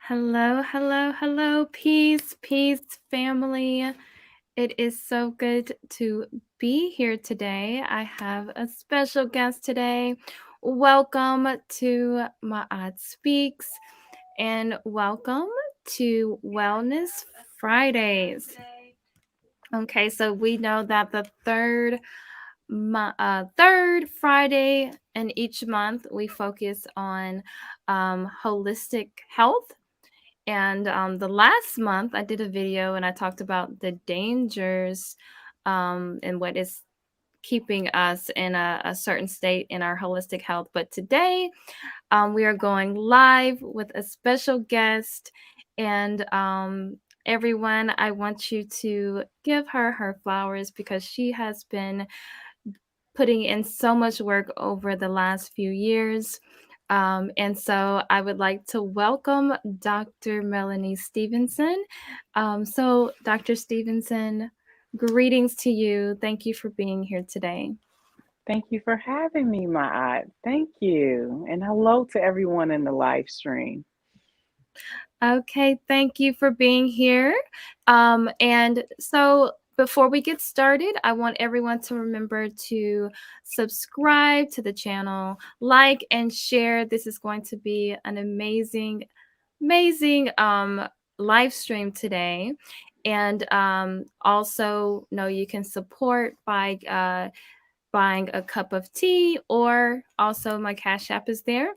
Hello, hello, hello. Peace, peace, family. It is so good to be here today. I have a special guest today. Welcome to MaatSpeaks and welcome to Wellness Fridays. Okay, so we know that the third Friday in each month we focus on holistic health. And the last month, I did a video and I talked about the dangers and what is keeping us in a certain state in our holistic health. But today, we are going live with a special guest. And everyone, I want you to give her her flowers because she has been putting in so much work over the last few years. And so I would like to welcome Dr. Melanie Stevenson. So, Dr. Stevenson, greetings to you. Thank you for being here today. Thank you for having me, my aunt. Thank you. And hello to everyone in the live stream. Okay, thank you for being here. And so before we get started, I want everyone to remember to subscribe to the channel, like and share. This is going to be an amazing live stream today. And also know you can support by buying a cup of tea, or also my Cash App is there.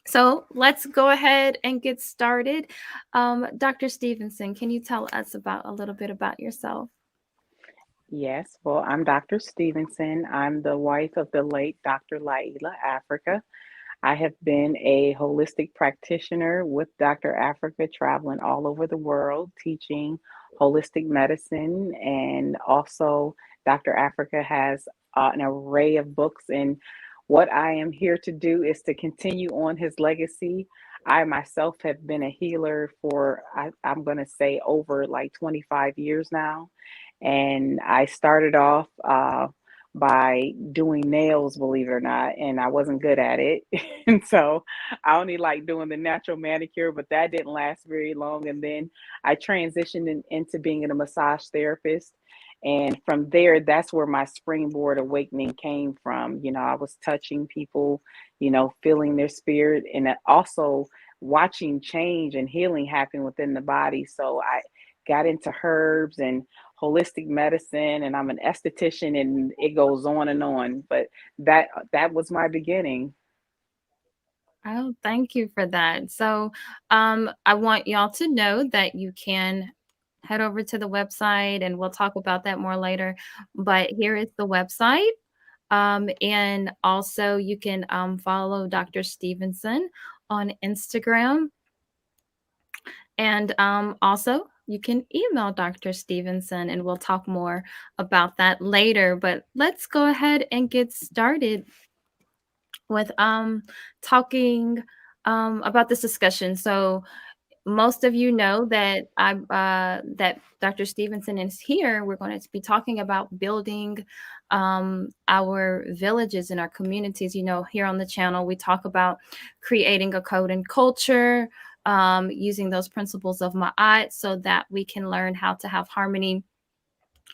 So let's go ahead and get started. Dr. Stevenson, can you tell us about a little bit about yourself? Yes, well, I'm Dr. Stevenson. I'm the wife of the late Dr. Llaila Afrika. I have been a holistic practitioner with Dr. Afrika, traveling all over the world teaching holistic medicine. And also, Dr. Afrika has an array of books. And what I am here to do is to continue on his legacy. I myself have been a healer for, I'm going to say, over like 25 years now. And I started off by doing nails, believe it or not, and I wasn't good at it. And so I only like doing the natural manicure, but that didn't last very long. And then I transitioned into being a massage therapist. And from there, that's where my springboard awakening came from. I was touching people, feeling their spirit, and also watching change and healing happen within the body. So I got into herbs and holistic medicine, and I'm an esthetician, and it goes on and on. But that was my beginning. Oh, thank you for that. So, I want y'all to know that you can head over to the website and we'll talk about that more later. But here is the website. And also, you can follow Dr. Stevenson on Instagram. And also, you can email Dr. Stevenson, and we'll talk more about that later. But let's go ahead and get started with talking about this discussion. So, most of you know that that Dr. Stevenson is here. We're going to be talking about building our villages and our communities. Here on the channel, we talk about creating a code and culture, using those principles of Ma'at so that we can learn how to have harmony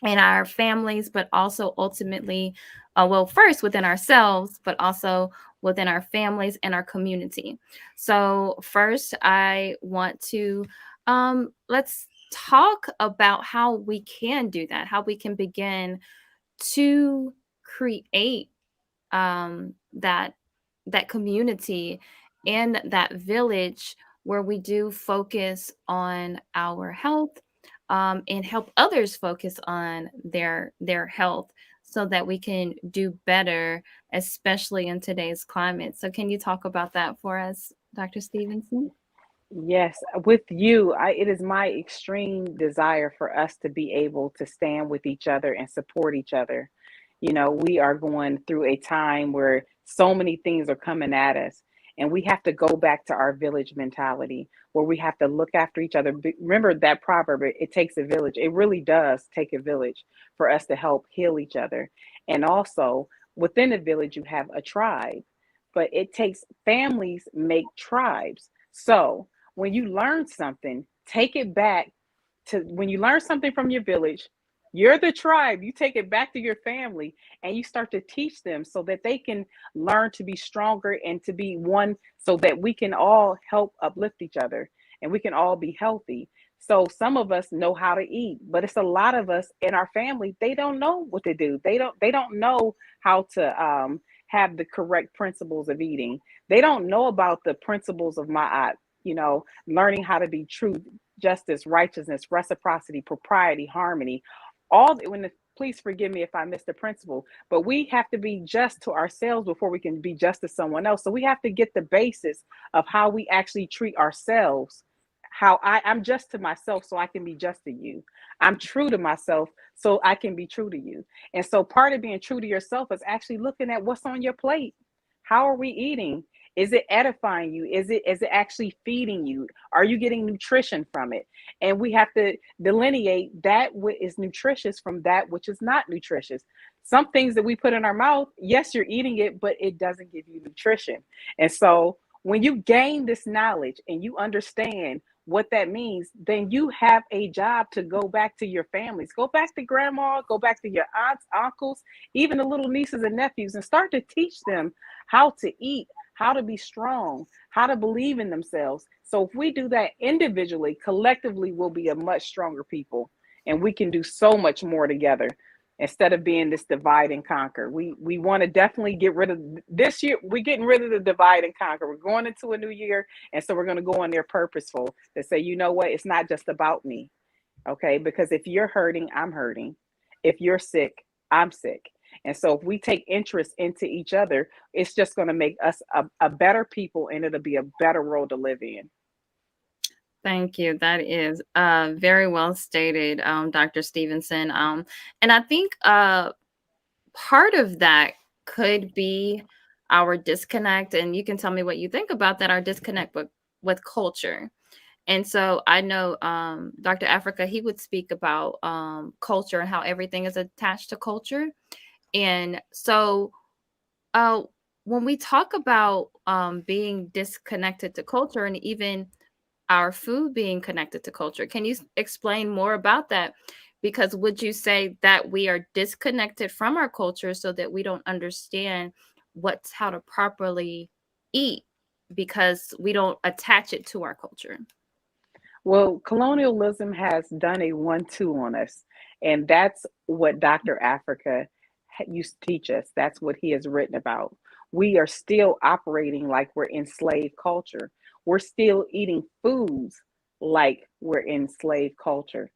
in our families, but also ultimately, well, first within ourselves, but also within our families and our community. So, first, I want to let's talk about how we can do that, how we can begin to create that community and that village where we do focus on our health, and help others focus on their health so that we can do better, especially in today's climate. So can you talk about that for us, Dr. Stevenson? Yes, with you, it is my extreme desire for us to be able to stand with each other and support each other. We are going through a time where so many things are coming at us, and we have to go back to our village mentality where we have to look after each other. Remember that proverb, it takes a village. It really does take a village for us to help heal each other. And also, within a village, you have a tribe, but it takes families make tribes. So, when you learn something, take it back to when you learn something from your village, you're the tribe, you take it back to your family and you start to teach them so that they can learn to be stronger and to be one so that we can all help uplift each other and we can all be healthy. So some of us know how to eat, but it's a lot of us in our family, they don't know what to do. They don't know how to have the correct principles of eating. They don't know about the principles of ma'at, learning how to be truth, justice, righteousness, reciprocity, propriety, harmony. Please forgive me if I missed the principle, but we have to be just to ourselves before we can be just to someone else. So we have to get the basis of how we actually treat ourselves. I'm just to myself so I can be just to you. I'm true to myself so I can be true to you. And so part of being true to yourself is actually looking at what's on your plate. How are we eating? Is it edifying you? Is it actually feeding you? Are you getting nutrition from it? And we have to delineate that what is nutritious from that which is not nutritious. Some things that we put in our mouth, yes, you're eating it, but it doesn't give you nutrition. And so when you gain this knowledge and you understand what that means, then you have a job to go back to your families, go back to grandma, go back to your aunts, uncles, even the little nieces and nephews, and start to teach them how to eat, how to be strong, how to believe in themselves. So if we do that individually, collectively, we'll be a much stronger people and we can do so much more together instead of being this divide and conquer. We want to definitely get rid of this year. We're getting rid of the divide and conquer. We're going into a new year. And so we're going to go in there purposeful to say, you know what? It's not just about me. Okay. Because if you're hurting, I'm hurting. If you're sick, I'm sick. And so if we take interest into each other, it's just going to make us a better people and it'll be a better world to live in. Thank you. That is very well stated, Dr. Stevenson. And I think part of that could be our disconnect, and you can tell me what you think about that, our disconnect with culture. And so I know Dr. Africa, he would speak about culture and how everything is attached to culture. And so uh, when we talk about being disconnected to culture and even our food being connected to culture, can you explain more about that? Because would you say that we are disconnected from our culture so that we don't understand how to properly eat because we don't attach it to our culture? Well, colonialism has done a 1-2 on us. And that's what Dr. Africa used to teach us. That's what he has written about. We are still operating like we're enslaved culture. We're still eating foods like we're enslaved culture.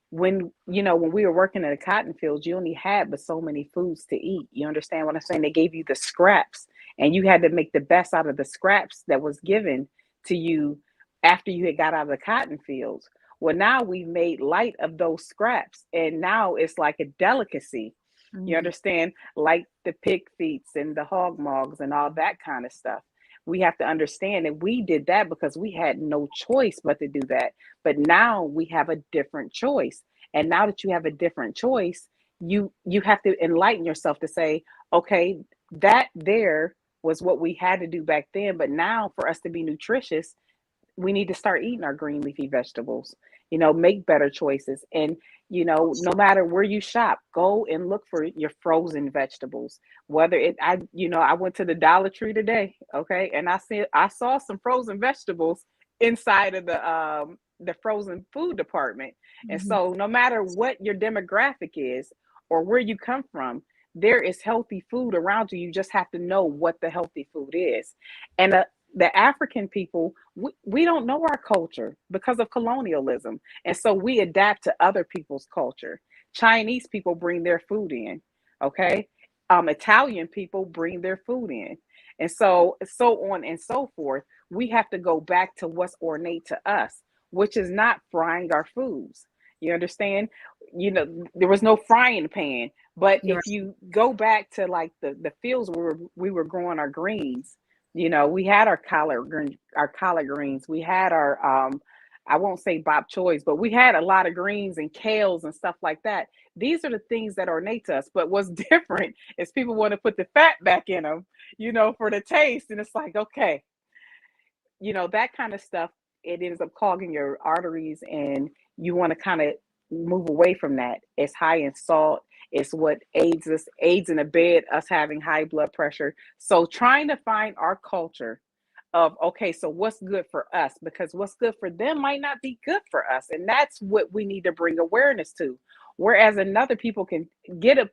When we were working in the cotton fields, you only had but so many foods to eat. You understand what I'm saying? They gave you the scraps and you had to make the best out of the scraps that was given to you after you had got out of the cotton fields. Well, now we've made light of those scraps and now it's like a delicacy. You Mm. understand? Like the pig feets and the hog mogs and all that kind of stuff. We have to understand that we did that because we had no choice but to do that. But now we have a different choice. And now that you have a different choice, you have to enlighten yourself to say, okay, that there was what we had to do back then. But now for us to be nutritious, we need to start eating our green leafy vegetables, make better choices. And, no matter where you shop, go and look for your frozen vegetables. I went to the Dollar Tree today, okay, and I saw some frozen vegetables inside of the frozen food department. And Mhm. so no matter what your demographic is or where you come from, there is healthy food around you. You just have to know what the healthy food is. And the African people, we don't know our culture because of colonialism. And so we adapt to other people's culture. Chinese people bring their food in, okay? Italian people bring their food in. And so on and so forth. We have to go back to what's ornate to us, which is not frying our foods. You understand? There was no frying pan. But You're if you go back to like the fields where we were growing our greens, we had our collard greens. We had our I won't say bok choys, but we had a lot of greens and kales and stuff like that. These are the things that are innate to us. But what's different is people want to put the fat back in them, for the taste. And it's like, okay, that kind of stuff. it ends up clogging your arteries, and you want to kind of move away from that. It's high in salt. It's what aids in a bed, us having high blood pressure. So trying to find our culture of, okay, so what's good for us, because what's good for them might not be good for us, and that's what we need to bring awareness to. Whereas another people can get a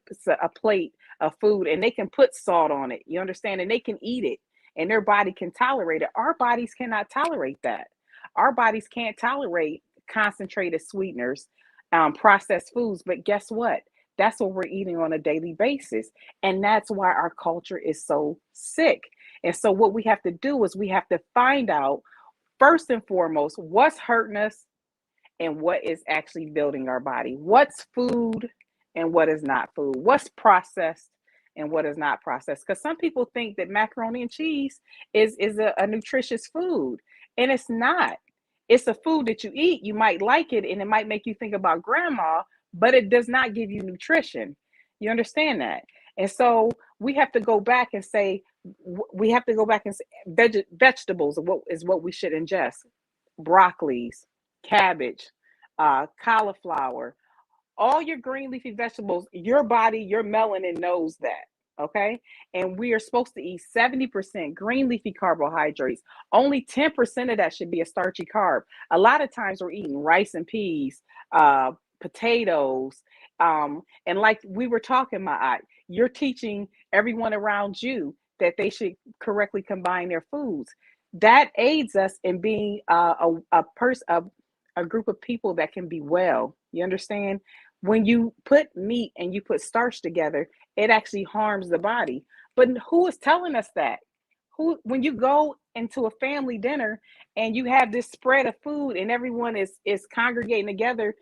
plate of food and they can put salt on it, you understand, and they can eat it and their body can tolerate it. Our bodies cannot tolerate that. Our bodies can't tolerate concentrated sweeteners, processed foods. But guess what? That's what we're eating on a daily basis. And that's why our culture is so sick. And so, what we have to do is we have to find out, first and foremost, what's hurting us and what is actually building our body. What's food and what is not food? What's processed and what is not processed? Because some people think that macaroni and cheese is a nutritious food, and it's not. It's a food that you eat. You might like it, and it might make you think about grandma, but it does not give you nutrition. You understand that? And so we have to go back and say, we have to go back and say, vegetables is what we should ingest. Broccolis, cabbage, cauliflower, all your green leafy vegetables, your body, your melanin knows that. Okay. And we are supposed to eat 70% green leafy carbohydrates. Only 10% of that should be a starchy carb. A lot of times we're eating rice and peas, potatoes. And like we were talking about, you're teaching everyone around you that they should correctly combine their foods. That aids us in being a group of people that can be well. You understand? When you put meat and you put starch together, it actually harms the body. But who is telling us that? Who, when you go into a family dinner and you have this spread of food and everyone is congregating together,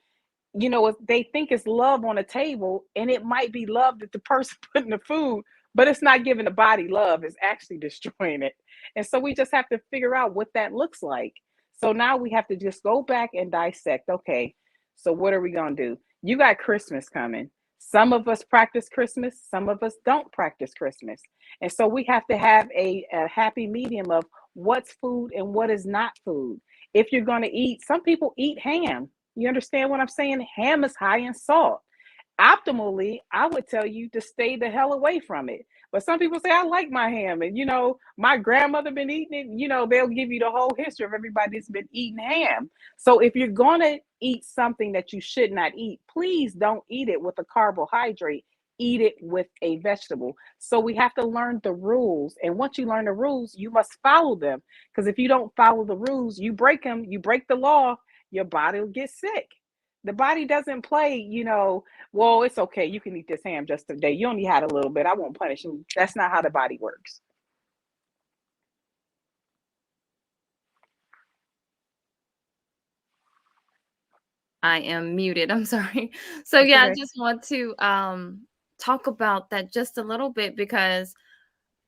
you know, they think it's love on a table, and it might be love that the person putting the food, but it's not giving the body love, it's actually destroying it. And so we just have to figure out what that looks like. So now we have to just go back and dissect. Okay, so what are we going to do? You got Christmas coming. Some of us practice Christmas, some of us don't practice Christmas. And so we have to have a happy medium of what's food and what is not food. If you're going to eat, some people eat ham. You understand what I'm saying? Ham is high in salt. Optimally, I would tell you to stay the hell away from it. But some people say, I like my ham. And, you know, my grandmother been eating it. You know, they'll give you the whole history of everybody that's been eating ham. So if you're going to eat something that you should not eat, please don't eat it with a carbohydrate. Eat it with a vegetable. So we have to learn the rules. And once you learn the rules, you must follow them. Because if you don't follow the rules, you break them, you break the law, your body will get sick. The body doesn't play, you know, well, it's okay. You can eat this ham just today. You only had a little bit. I won't punish you. That's not how the body works. I am muted. I'm sorry. So It's yeah, I okay. just want to talk about that just a little bit because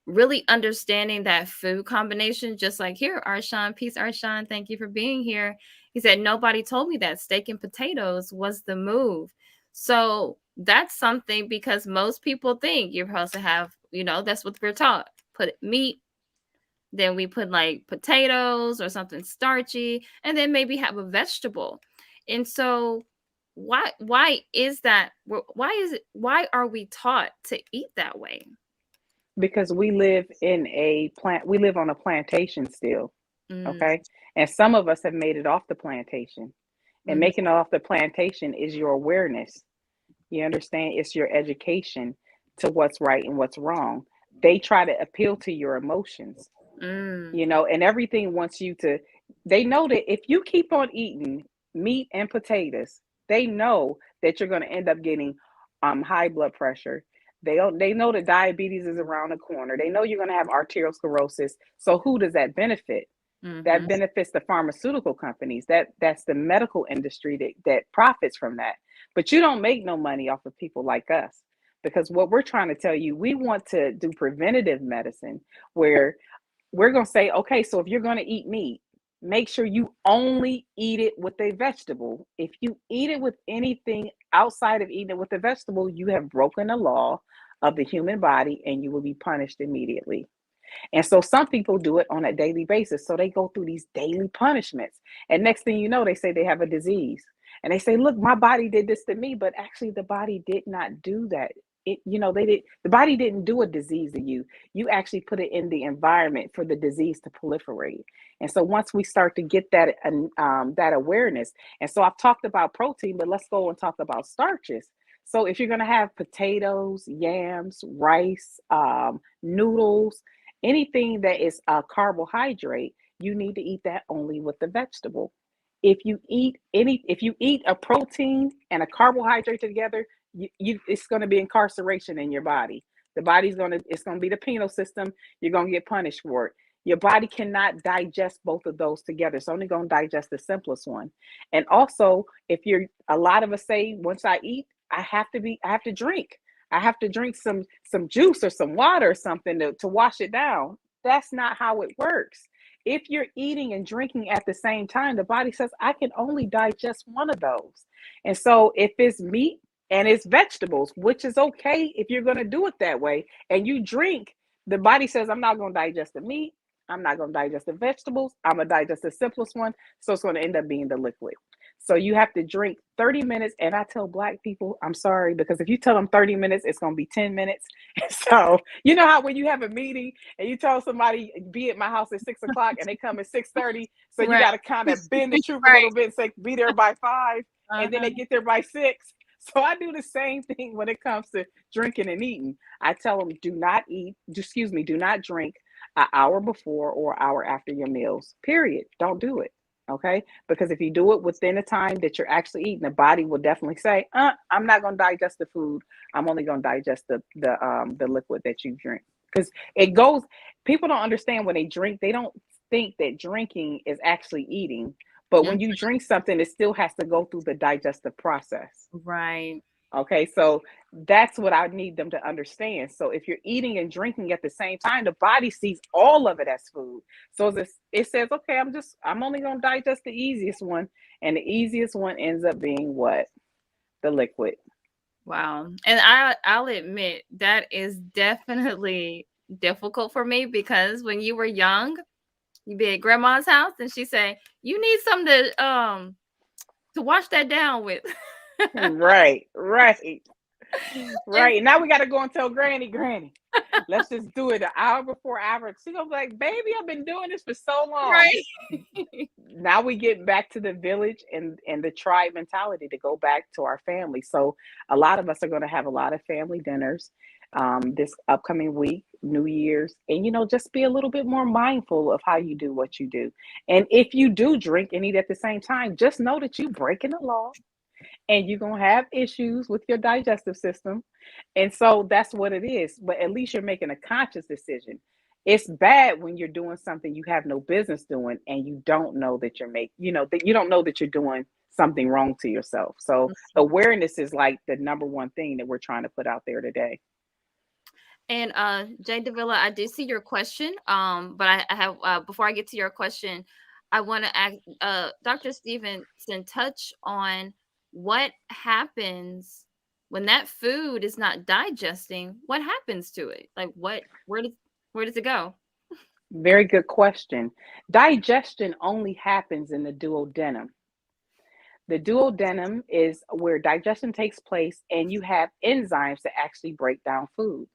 really understanding that food combination, just like here, Arshawn, peace, Arshawn, thank you for being here. He said, nobody told me that steak and potatoes was the move. So that's something because most people think you're supposed to have, you know, that's what we're taught. Put meat, then we put like potatoes or something starchy, and then maybe have a vegetable. And so why is that? Why is it why are we taught to eat that way? Because we live on a plantation still. Mm. Okay. And some of us have made it off the plantation. And Mhm. making it off the plantation is your awareness. You understand? It's your education to what's right and what's wrong. They try to appeal to your emotions, Mm. you know, and everything wants you to, they know that if you keep on eating meat and potatoes, they know that you're going to end up getting high blood pressure. They know that diabetes is around the corner. They know you're going to have arteriosclerosis. So who does that benefit? That Mhm. benefits the pharmaceutical companies. That's the medical industry that profits from that. But you don't make no money off of people like us, because what we're trying to tell you, we want to do preventative medicine where we're going to say, okay, so if you're going to eat meat, make sure you only eat it with a vegetable. If you eat it with anything outside of eating it with a vegetable, you have broken the law of the human body and you will be punished immediately. And so some people do it on a daily basis. So they go through these daily punishments. And next thing you know, they say they have a disease. And they say, look, my body did this to me, but actually the body did not do that. The body didn't do a disease to you. You actually put it in the environment for the disease to proliferate. And so once we start to get that awareness, and so I've talked about protein, but let's go and talk about starches. So if you're going to have potatoes, yams, rice, noodles, anything that is a carbohydrate, you need to eat that only with the vegetable. If you eat a protein and a carbohydrate together, it's going to be incarceration in your body. It's going to be the penal system. You're going to get punished for it. Your body cannot digest both of those together. It's only going to digest the simplest one. And also, a lot of us say, once I eat, I have to drink. I have to drink some juice or some water or something to wash it down. That's not how it works. If you're eating and drinking at the same time, the body says, I can only digest one of those. And so if it's meat and it's vegetables, which is okay if you're going to do it that way, and you drink, the body says, I'm not going to digest the meat. I'm not going to digest the vegetables. I'm going to digest the simplest one. So it's going to end up being the liquid. So you have to drink 30 minutes. And I tell Black people, I'm sorry, because if you tell them 30 minutes, it's going to be 10 minutes. So you know how when you have a meeting and you tell somebody, be at my house at 6 o'clock and they come at 6:30. So you Right. got to kind of bend the truth a Right. little bit and say, be there by 5. And then they get there by 6. So I do the same thing when it comes to drinking and eating. I tell them, do not drink an hour before or an hour after your meals, period. Don't do it. Okay. Because if you do it within the time that you're actually eating, the body will definitely say, I'm not going to digest the food. I'm only going to digest the liquid that you drink. Because people don't understand when they drink, they don't think that drinking is actually eating. But when you drink something, it still has to go through the digestive process. Right. Okay, so that's what I need them to understand. So if you're eating and drinking at the same time, the body sees all of it as food. So it says, okay, I'm only going to digest the easiest one. And the easiest one ends up being what? The liquid. Wow. And I'll admit that is definitely difficult for me, because when you were young, you'd be at grandma's house and she'd say, you need something to wash that down with. Right. And Right. Now we got to go and tell Granny, let's just do it an hour before hour. She's going to be like, baby, I've been doing this for so long. right. Now we get back to the village and the tribe mentality to go back to our family. So a lot of us are going to have a lot of family dinners this upcoming week, New Year's, and just be a little bit more mindful of how you do what you do. And if you do drink and eat at the same time, just know that you're breaking the law and you're going to have issues with your digestive system. And so that's what it is. But at least you're making a conscious decision. It's bad when you're doing something you have no business doing and you don't know that that you don't know that you're doing something wrong to yourself. So awareness is like the number one thing that we're trying to put out there today. And Jay Davila, I did see your question. But I have before I get to your question, I want to ask Dr. Stevenson touch on what happens when that food is not digesting. What happens to it? Like where does it go? Very good question. Digestion only happens in the duodenum. The duodenum is where digestion takes place, and you have enzymes that actually break down food.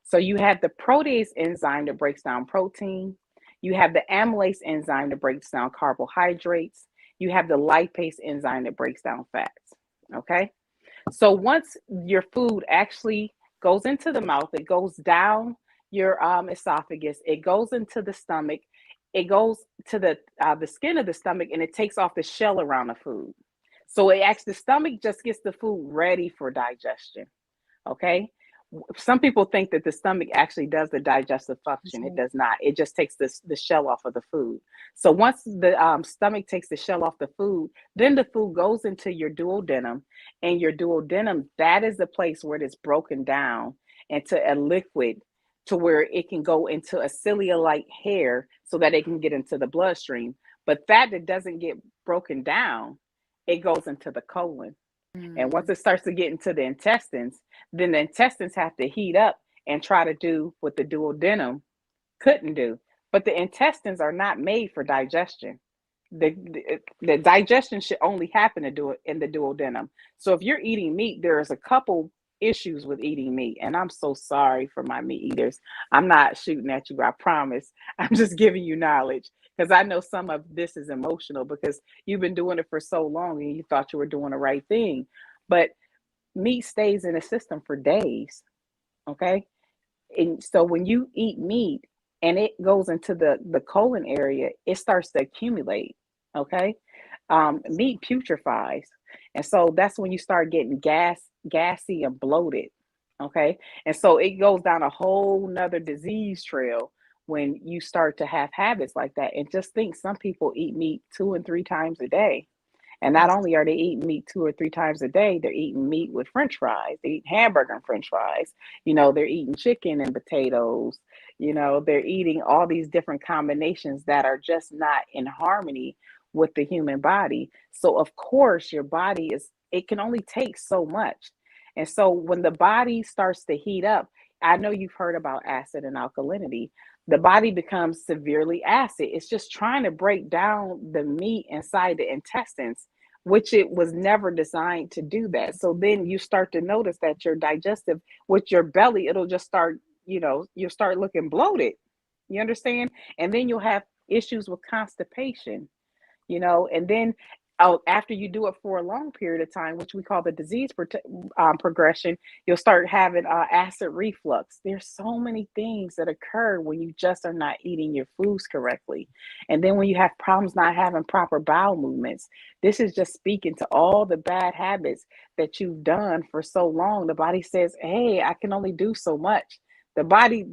So you have the protease enzyme that breaks down protein. You have the amylase enzyme that breaks down carbohydrates. You have the lipase enzyme that breaks down fats. Okay. So once your food actually goes into the mouth, it goes down your esophagus, it goes into the stomach, it goes to the skin of the stomach, and it takes off the shell around the food. So the stomach just gets the food ready for digestion. Okay. Some people think that the stomach actually does the digestive function. It does not. It just takes the shell off of the food. So once the stomach takes the shell off the food, then the food goes into your duodenum, and your duodenum, that is the place where it is broken down into a liquid to where it can go into a cilia-like hair so that it can get into the bloodstream. But that doesn't get broken down, it goes into the colon. And once it starts to get into the intestines, then the intestines have to heat up and try to do what the duodenum couldn't do. But the intestines are not made for digestion. The digestion should only happen to do it in the duodenum. So if you're eating meat, there's a couple issues with eating meat. And I'm so sorry for my meat eaters. I'm not shooting at you, I promise. I'm just giving you knowledge because I know some of this is emotional because you've been doing it for so long and you thought you were doing the right thing. But meat stays in the system for days. Okay. And so when you eat meat and it goes into the colon area, it starts to accumulate. Okay. Meat putrefies. And so that's when you start getting gassy and bloated. Okay. And so it goes down a whole nother disease trail when you start to have habits like that. And just think some people eat meat 2 and 3 times a day. And not only are they eating meat 2 or 3 times a day, they're eating meat with French fries. They eat hamburger and French fries. They're eating chicken and potatoes. They're eating all these different combinations that are just not in harmony with the human body. So of course your body it can only take so much. And so when the body starts to heat up, I know you've heard about acid and alkalinity. The body becomes severely acid. It's just trying to break down the meat inside the intestines, which it was never designed to do that. So then you start to notice that your digestive, with your belly, it'll just start, you'll start looking bloated. You understand? And then you'll have issues with constipation, and then after you do it for a long period of time, which we call the disease progression, you'll start having acid reflux. There's so many things that occur when you just are not eating your foods correctly. And then when you have problems not having proper bowel movements, this is just speaking to all the bad habits that you've done for so long. The body says, hey, I can only do so much. The body,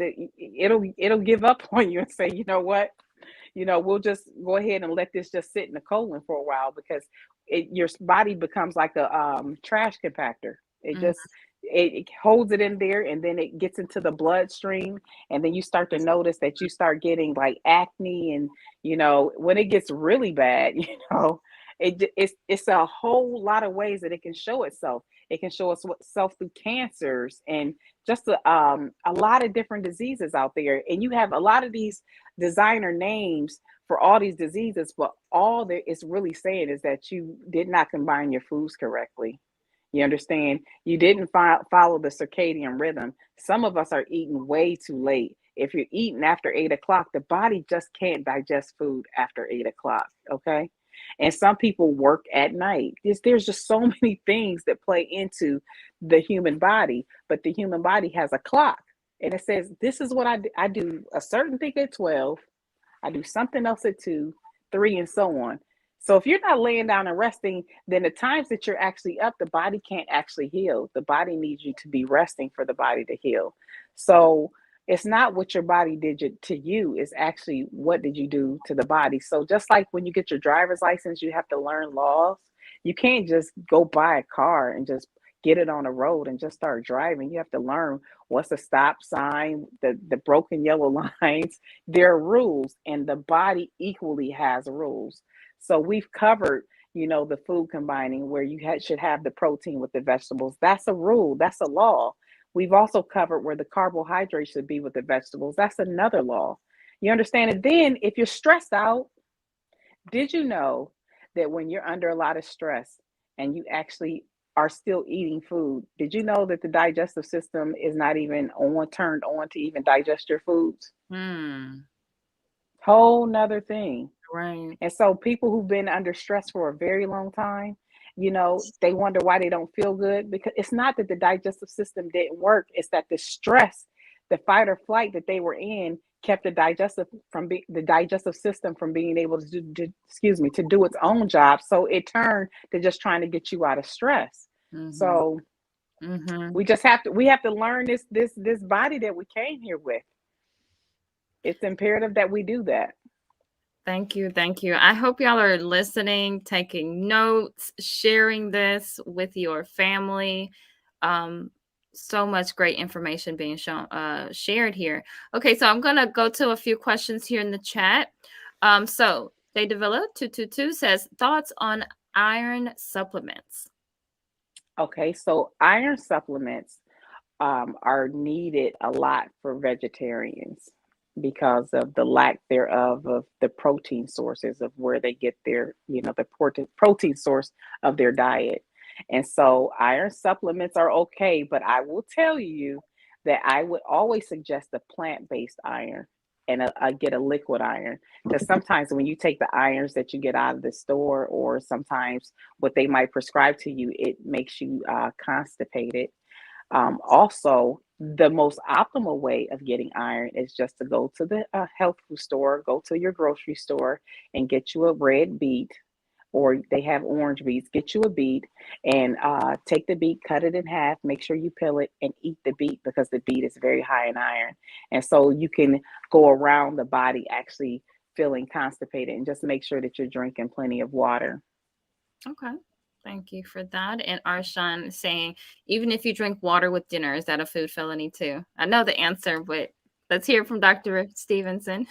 it'll give up on you and say, you know what? We'll just go ahead and let this just sit in the colon for a while because your body becomes like a trash compactor. Mhm. It holds it in there and then it gets into the bloodstream. And then you start to notice that you start getting like acne. And, when it gets really bad, it's a whole lot of ways that it can show itself. It can show itself through cancers and just a lot of different diseases out there. And you have a lot of these designer names for all these diseases, but all that it's really saying is that you did not combine your foods correctly. You understand? You didn't follow the circadian rhythm. Some of us are eating way too late. If you're eating after 8 o'clock, the body just can't digest food after 8 o'clock. Okay. And some people work at night. There's just so many things that play into the human body, but the human body has a clock and it says, this is what I do a certain thing at 12. I do something else at 2, 3, and so on. So if you're not laying down and resting, then the times that you're actually up, the body can't actually heal. The body needs you to be resting for the body to heal. So it's not what your body did to you, it's actually what did you do to the body. So just like when you get your driver's license, you have to learn laws. You can't just go buy a car and just get it on the road and just start driving. You have to learn what's a stop sign, the broken yellow lines. There are rules, and the body equally has rules. So we've covered, the food combining where you should have the protein with the vegetables. That's a rule. That's a law. We've also covered where the carbohydrates should be with the vegetables. That's another law. You understand? And then if you're stressed out, did you know that when you're under a lot of stress and you actually are still eating food, did you know that the digestive system is not even turned on to even digest your foods? Mm. Whole nother thing. Right. And so people who've been under stress for a very long time, they wonder why they don't feel good because it's not that the digestive system didn't work. It's that the stress, the fight or flight that they were in kept the digestive system from being able to do its own job. So it turned to just trying to get you out of stress. Mhm. So Mhm. we have to learn this body that we came here with. It's imperative that we do that. Thank you. Thank you. I hope y'all are listening, taking notes, sharing this with your family. Um, so much great information being shared here. Okay, so I'm gonna go to a few questions here in the chat. So they developed 222 says thoughts on iron supplements. Okay, so iron supplements are needed a lot for vegetarians. because of the lack thereof of the protein sources of where they get their, the protein source of their diet. And so iron supplements are okay, but I will tell you that I would always suggest a plant-based iron and get a liquid iron, because sometimes when you take the irons that you get out of the store, or sometimes what they might prescribe to you, it makes you constipated. Also, the most optimal way of getting iron is just to go to the health food store, go to your grocery store, and get you a red beet, or they have orange beets. Get you a beet and take the beet, cut it in half, make sure you peel it, and eat the beet, because the beet is very high in iron. And so you can go around the body actually feeling constipated, and just make sure that you're drinking plenty of water. Okay. Thank you for that. And Arshan saying, even if you drink water with dinner, is that a food felony too? I know the answer, but let's hear from Dr. Stevenson.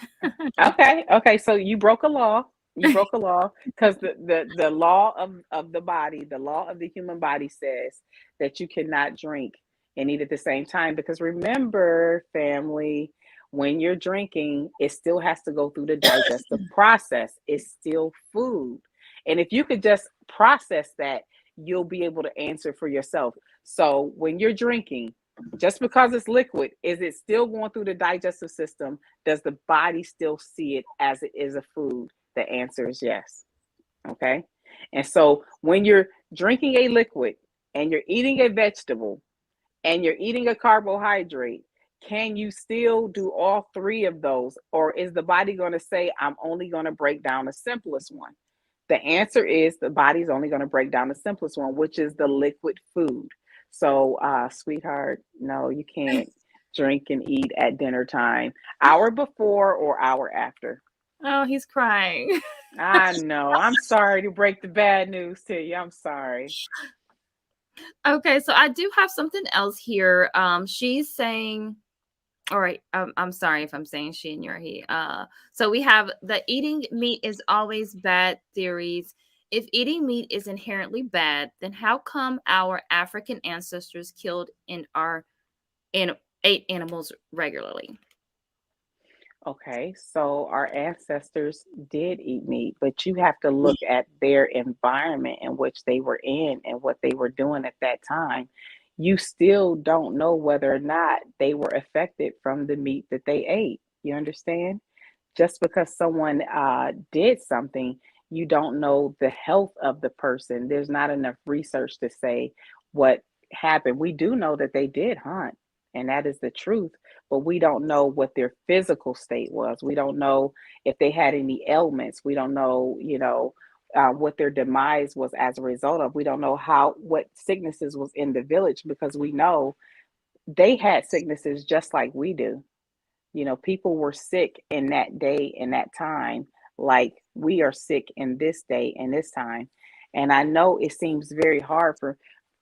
Okay. So you broke a law. You broke a law, because the law of the body, the law of the human body says that you cannot drink and eat at the same time. Because remember, family, when you're drinking, it still has to go through the digestive process. It's still food. And if you could just process that, you'll be able to answer for yourself. So when you're drinking, just because it's liquid, is it still going through the digestive system? Does the body still see it as it is a food? The answer is yes. Okay. And so when you're drinking a liquid and you're eating a vegetable and you're eating a carbohydrate, can you still do all three of those? Or is the body going to say, I'm only going to break down the simplest one? The answer is the body's only going to break down the simplest one, which is the liquid food. So, sweetheart, no, you can't drink and eat at dinner time, hour before or hour after. Oh, he's crying. I know. I'm sorry to break the bad news to you. I'm sorry. Okay, so I do have something else here. She's saying, all right, I'm sorry if I'm saying she and you're he. So we have the eating meat is always bad theories. If eating meat is inherently bad, then how come our African ancestors killed in our and ate animals regularly? Okay, so our ancestors did eat meat, but you have to look at their environment in which they were in and what they were doing at that time. You still don't know whether or not they were affected from the meat that they ate. You understand? Just because someone did something, you don't know the health of the person. There's not enough research to say what happened. We do know that they did hunt, and that is the truth, but we don't know what their physical state was. We don't know if they had any ailments. We don't know, what their demise was as a result of. We don't know what sicknesses was in the village, because we know they had sicknesses just like we do. People were sick in that day, in that time, like we are sick in this day and this time. And I know it seems very hard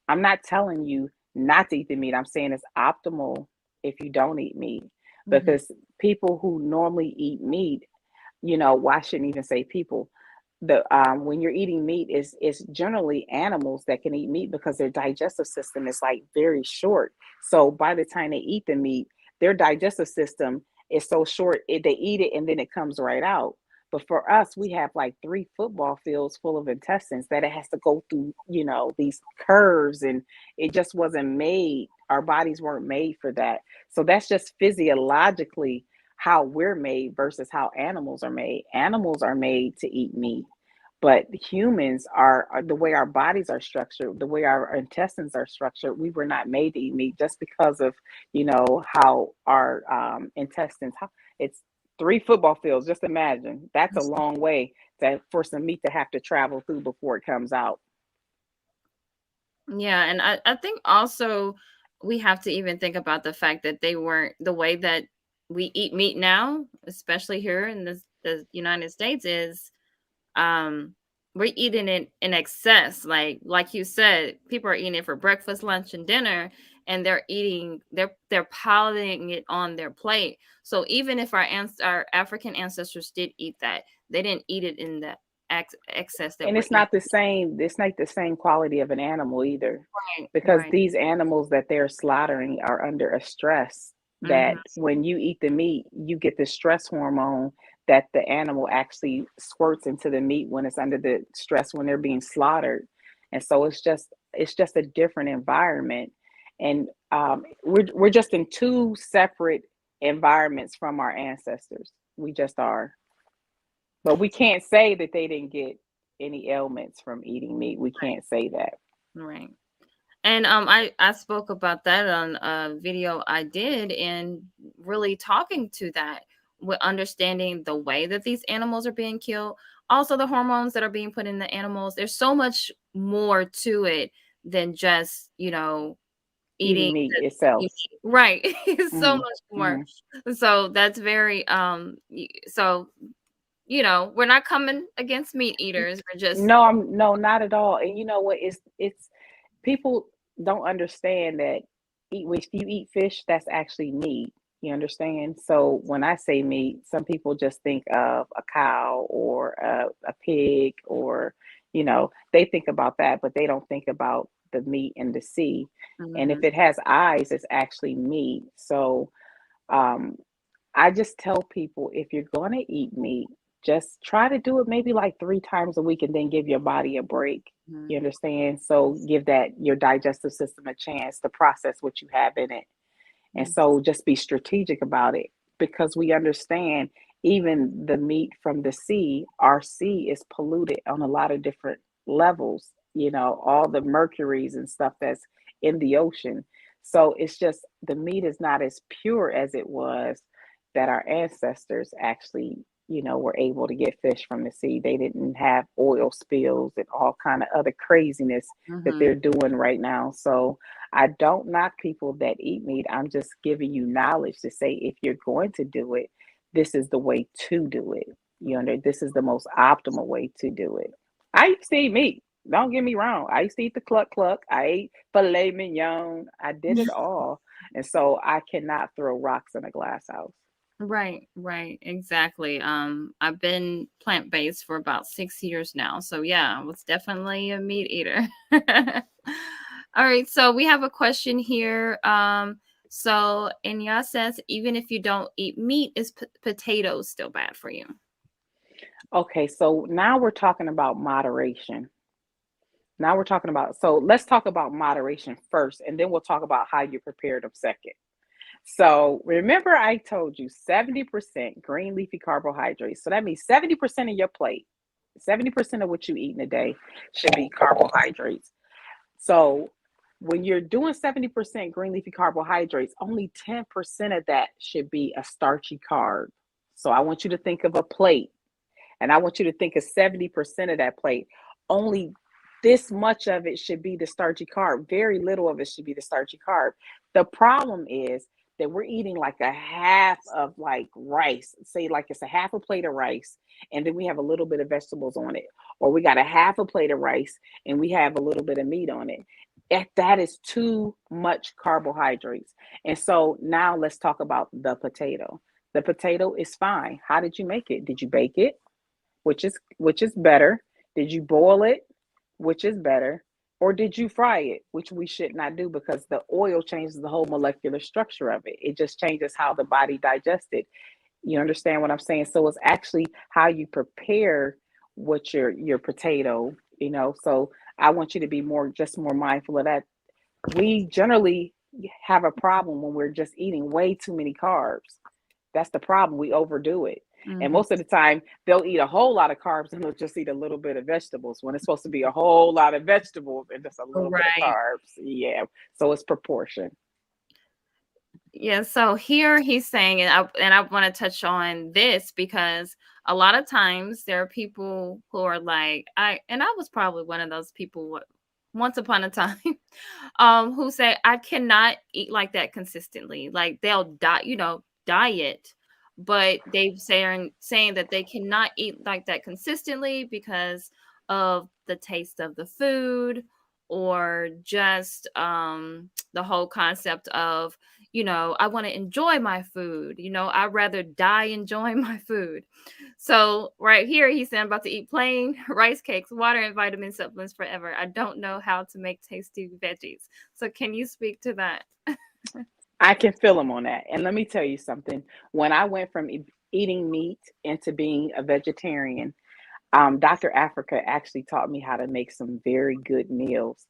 I'm not telling you not to eat the meat. I'm saying it's optimal if you don't eat meat, Mhm. because people who normally eat meat, why I shouldn't even say people. When you're eating meat, is generally animals that can eat meat, because their digestive system is like very short. So by the time they eat the meat, their digestive system is so short, they eat it and then it comes right out. But for us, we have like 3 football fields full of intestines that it has to go through, these curves, and it just wasn't made. Our bodies weren't made for that. So that's just physiologically how we're made versus how animals are made. Animals are made to eat meat, but humans are the way our bodies are structured, the way our intestines are structured. We were not made to eat meat, just because of how our intestines. It's 3 football fields. Just imagine, that's a long way for some meat to have to travel through before it comes out. Yeah, and I think also we have to even think about the fact that they weren't the way that we eat meat now, especially here in the United States, is we're eating it in excess. Like you said, people are eating it for breakfast, lunch, and dinner, and they're piling it on their plate. So even if our African ancestors did eat that, they didn't eat it in the excess that And we're it's eating. not the same. It's not the same quality of an animal either, Right, because right. these animals that they're slaughtering are under a stress. that Mhm. when you eat the meat, you get the stress hormone that the animal actually squirts into the meat when it's under the stress when they're being slaughtered. And so it's just a different environment. And we're just in two separate environments from our ancestors. We just are. But we can't say that they didn't get any ailments from eating meat. We can't say that. Right. And I spoke about that on a video I did, and really talking to that with understanding the way that these animals are being killed, also the hormones that are being put in the animals. There's so much more to it than just, eating Eating meat the itself. right. It's so Hmm. much more. Hmm. So that's very so we're not coming against meat eaters. We're just No, no, not at all. And you know what? It's people don't understand that if you eat fish, that's actually meat. You understand? So when I say meat, some people just think of a cow or a pig, or they think about that, but they don't think about the meat in the sea. And if Mhm. it has eyes, it's actually meat. So um, I just tell people, if you're going to eat meat, just try to do it maybe like 3 times a week and then give your body a break. You Mhm. understand? So give that your digestive system a chance to process what you have in it. And Mhm. so just be strategic about it, because we understand even the meat from the sea, our sea is polluted on a lot of different levels, all the mercuries and stuff that's in the ocean. So it's just the meat is not as pure as it was that our ancestors actually, were able to get fish from the sea. They didn't have oil spills and all kind of other craziness that Mhm. they're doing right now. So I don't knock people that eat meat. I'm just giving you knowledge to say, if you're going to do it, this is the way to do it. This is the most optimal way to do it. I used to eat meat. Don't get me wrong. I used to eat the cluck cluck. I ate filet mignon. I did it all. And so I cannot throw rocks in a glass house. Right, right, exactly. I've been plant-based for about 6 years now. So yeah, I was definitely a meat eater. All right, so we have a question here. So Inya says, even if you don't eat meat, is potatoes still bad for you? Okay, so now we're talking about moderation. Now we're talking about, so let's talk about moderation first, and then we'll talk about how you prepare them second. So remember, I told you 70% green leafy carbohydrates. So that means 70% of your plate, 70% of what you eat in a day should be carbohydrates. So when you're doing 70% green leafy carbohydrates, only 10% of that should be a starchy carb. So I want you to think of a plate, and I want you to think of 70% of that plate. Only this much of it should be the starchy carb. Very little of it should be the starchy carb. The problem is that we're eating like a half of like rice, say like it's a half a plate of rice, and then we have a little bit of vegetables on it. Or we got a half a plate of rice and we have a little bit of meat on it. That is too much carbohydrates. And so now let's talk about the potato. The potato is fine. How did you make it? Did you bake it? Which is better? Did you boil it? Which is better? Or did you fry it? Which we should not do, because the oil changes the whole molecular structure of it. It just changes how the body digests it. You understand what I'm saying? So it's actually how you prepare what your potato, So I want you to be more mindful of that. We generally have a problem when we're just eating way too many carbs. That's the problem. We overdo it. And Mhm. most of the time, they'll eat a whole lot of carbs and they'll just eat a little bit of vegetables, when it's supposed to be a whole lot of vegetables and just a little bit of Right. carbs. Yeah. So it's proportion. Yeah, so here he's saying, and I want to touch on this because a lot of times there are people who are like, I was probably one of those people once upon a time, who say I cannot eat like that consistently. Like they'll diet, but saying that they cannot eat like that consistently because of the taste of the food, or just the whole concept of, I want to enjoy my food. I'd rather die enjoying my food. So right here, he's saying, about to eat plain rice cakes, water, and vitamin supplements forever. I don't know how to make tasty veggies. So can you speak to that? I can feel them on that. And let me tell you something. When I went from eating meat into being a vegetarian, Dr. Africa actually taught me how to make some very good meals.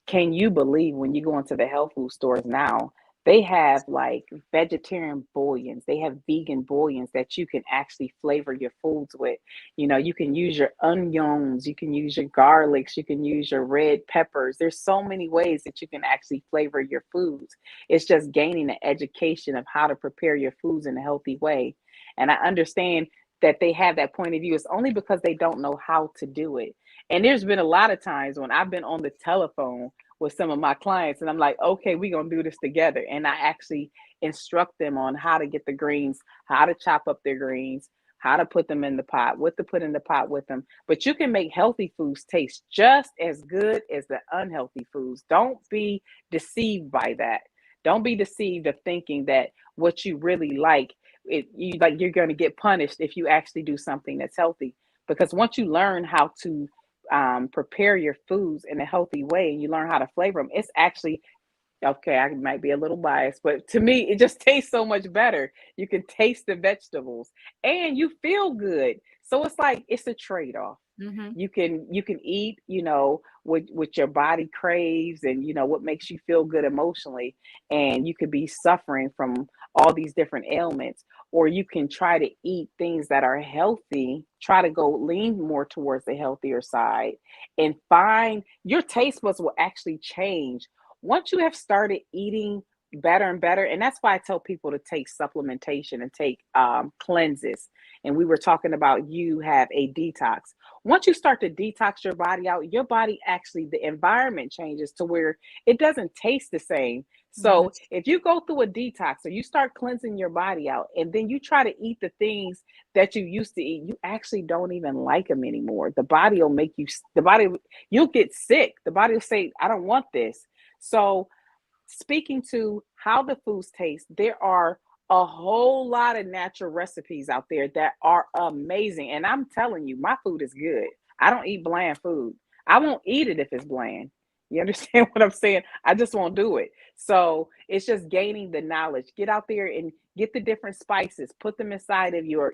Can you believe when you go into the health food stores now, they have like vegetarian bouillons, they have vegan bouillons that you can actually flavor your foods with. You know, you can use your onions, you can use your garlics, you can use your red peppers. There's so many ways that you can actually flavor your foods. It's just gaining the education of how to prepare your foods in a healthy way. And I understand that they have that point of view. It's only because they don't know how to do it. And there's been a lot of times when I've been on the telephone with some of my clients and I'm like, okay, we're going to do this together. And I actually instruct them on how to get the greens, how to chop up their greens, how to put them in the pot, what to put in the pot with them. But you can make healthy foods taste just as good as the unhealthy foods. Don't be deceived by that. Don't be deceived of thinking that what you really like, you're going to get punished if you actually do something that's healthy. Because once you learn how to prepare your foods in a healthy way and you learn how to flavor them, it's actually okay. I might be a little biased, but to me, it just tastes so much better. You can taste the vegetables and you feel good. So it's like it's a trade off. Mm-hmm. You can eat, what your body craves and what makes you feel good emotionally, and you could be suffering from all these different ailments. Or you can try to eat things that are healthy, try to go lean more towards the healthier side, and find your taste buds will actually change once you have started eating better and better. And that's why I tell people to take supplementation and take cleanses. And we were talking about you have a detox. Once you start to detox your body out, your body actually, the environment changes to where it doesn't taste the same. So Yes. if you go through a detox or you start cleansing your body out and then you try to eat the things that you used to eat, you actually don't even like them anymore. The body will make you, you'll get sick. The body will say, I don't want this. So speaking to how the foods taste, there are a whole lot of natural recipes out there that are amazing. And I'm telling you, my food is good. I don't eat bland food. I won't eat it if it's bland. You understand what I'm saying? I just won't do it. So it's just gaining the knowledge. Get out there and get the different spices, put them inside of your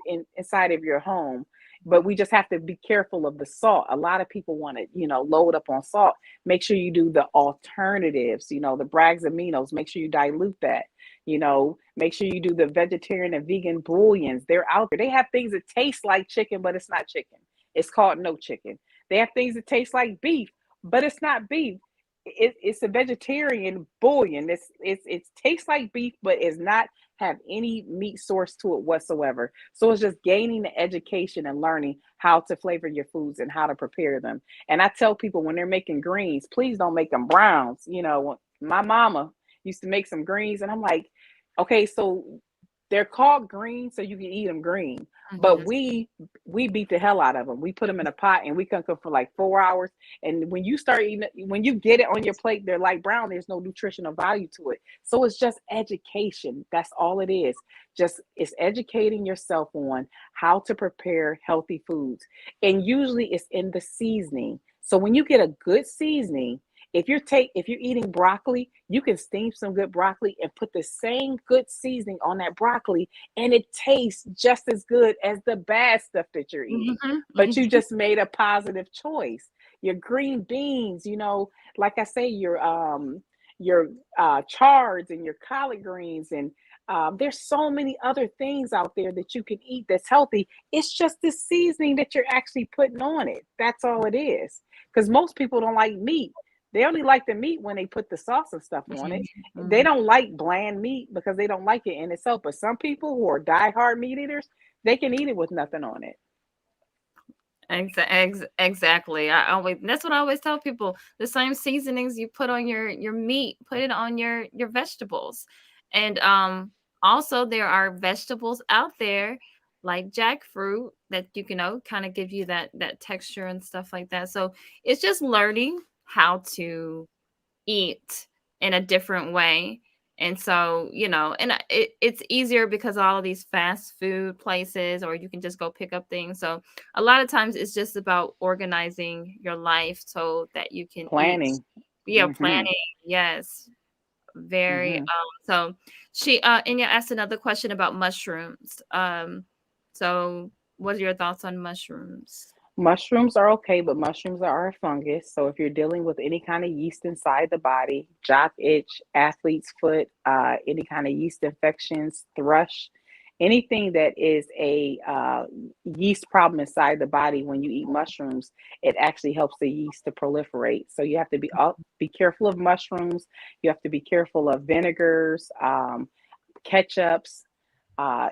home. But we just have to be careful of the salt. A lot of people want to, load up on salt. Make sure you do the alternatives, the Bragg's aminos. Make sure you dilute that. Make sure you do the vegetarian and vegan bouillons. They're out there. They have things that taste like chicken, but it's not chicken. It's called no chicken. They have things that taste like beef, but it's not beef. It's a vegetarian bouillon. It tastes like beef, but it's not have any meat source to it whatsoever. So it's just gaining the education and learning how to flavor your foods and how to prepare them. And I tell people when they're making greens, please don't make them browns. My mama used to make some greens, and I'm like, okay, so they're called green, so you can eat them green. But Yes. we beat the hell out of them. We put them in a pot and we cook them for like 4 hours. And when you start eating, when you get it on your plate, they're light brown. There's no nutritional value to it. So it's just education. That's all it is. Just it's educating yourself on how to prepare healthy foods. And usually it's in the seasoning. So when you get a good seasoning, if you're eating broccoli, you can steam some good broccoli and put the same good seasoning on that broccoli, and it tastes just as good as the bad stuff that you're eating. Mhm, But you mhm. just made a positive choice. Your green beans, like I say, your chards and your collard greens, and there's so many other things out there that you can eat that's healthy. It's just the seasoning that you're actually putting on it. That's all it is. Because most people don't like meat. They only like the meat when they put the sauce and stuff on it. They Mhm. don't like bland meat because they don't like it in itself. But some people who are diehard meat eaters, they can eat it with nothing on it. Exactly. That's what I always tell people. The same seasonings you put on your meat, put it on your vegetables. And also there are vegetables out there like jackfruit that you can know kind of give you that texture and stuff like that. So it's just learning how to eat in a different way. And so, it's easier because all of these fast food places, or you can just go pick up things. So, a lot of times it's just about organizing your life so that you can eat. Planning. Yeah, Hmm. planning. Yes. Very Hmm. so she Inya asked another question about mushrooms. So what are your thoughts on mushrooms? Mushrooms are okay, but mushrooms are a fungus. So if you're dealing with any kind of yeast inside the body, jock itch, athlete's foot, any kind of yeast infections, thrush, anything that is a yeast problem inside the body, when you eat mushrooms, it actually helps the yeast to proliferate. So you have to be careful of mushrooms. You have to be careful of vinegars, ketchups,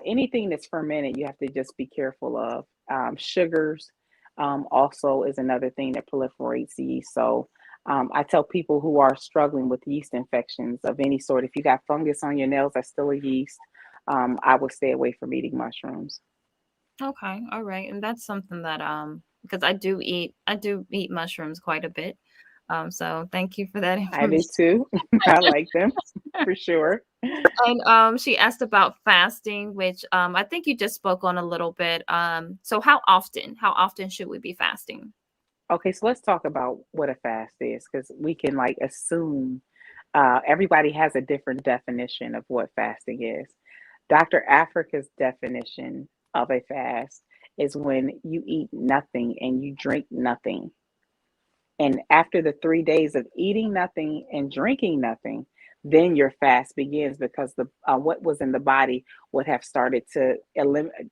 anything that's fermented. You have to just be careful of sugars. Also is another thing that proliferates yeast. So I tell people who are struggling with yeast infections of any sort, if you got fungus on your nails, that's still a yeast. I would stay away from eating mushrooms. Okay, all right. And that's something that because I do eat mushrooms quite a bit. So thank you for that I do information. too. I like them for sure. And she asked about fasting, which I think you just spoke on a little bit. So how often should we be fasting? Okay, so let's talk about what a fast is, because we can like assume everybody has a different definition of what fasting is. Dr. Africa's definition of a fast is when you eat nothing and you drink nothing. And after the 3 days of eating nothing and drinking nothing, then your fast begins, because the what was in the body would have started to eliminate,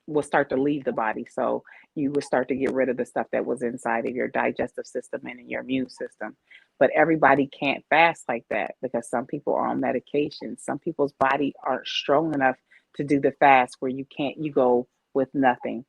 will start to leave the body. So you will start to get rid of the stuff that was inside of your digestive system and in your immune system. But everybody can't fast like that, because some people are on medication. Some people's body aren't strong enough to do the fast where you go with nothing.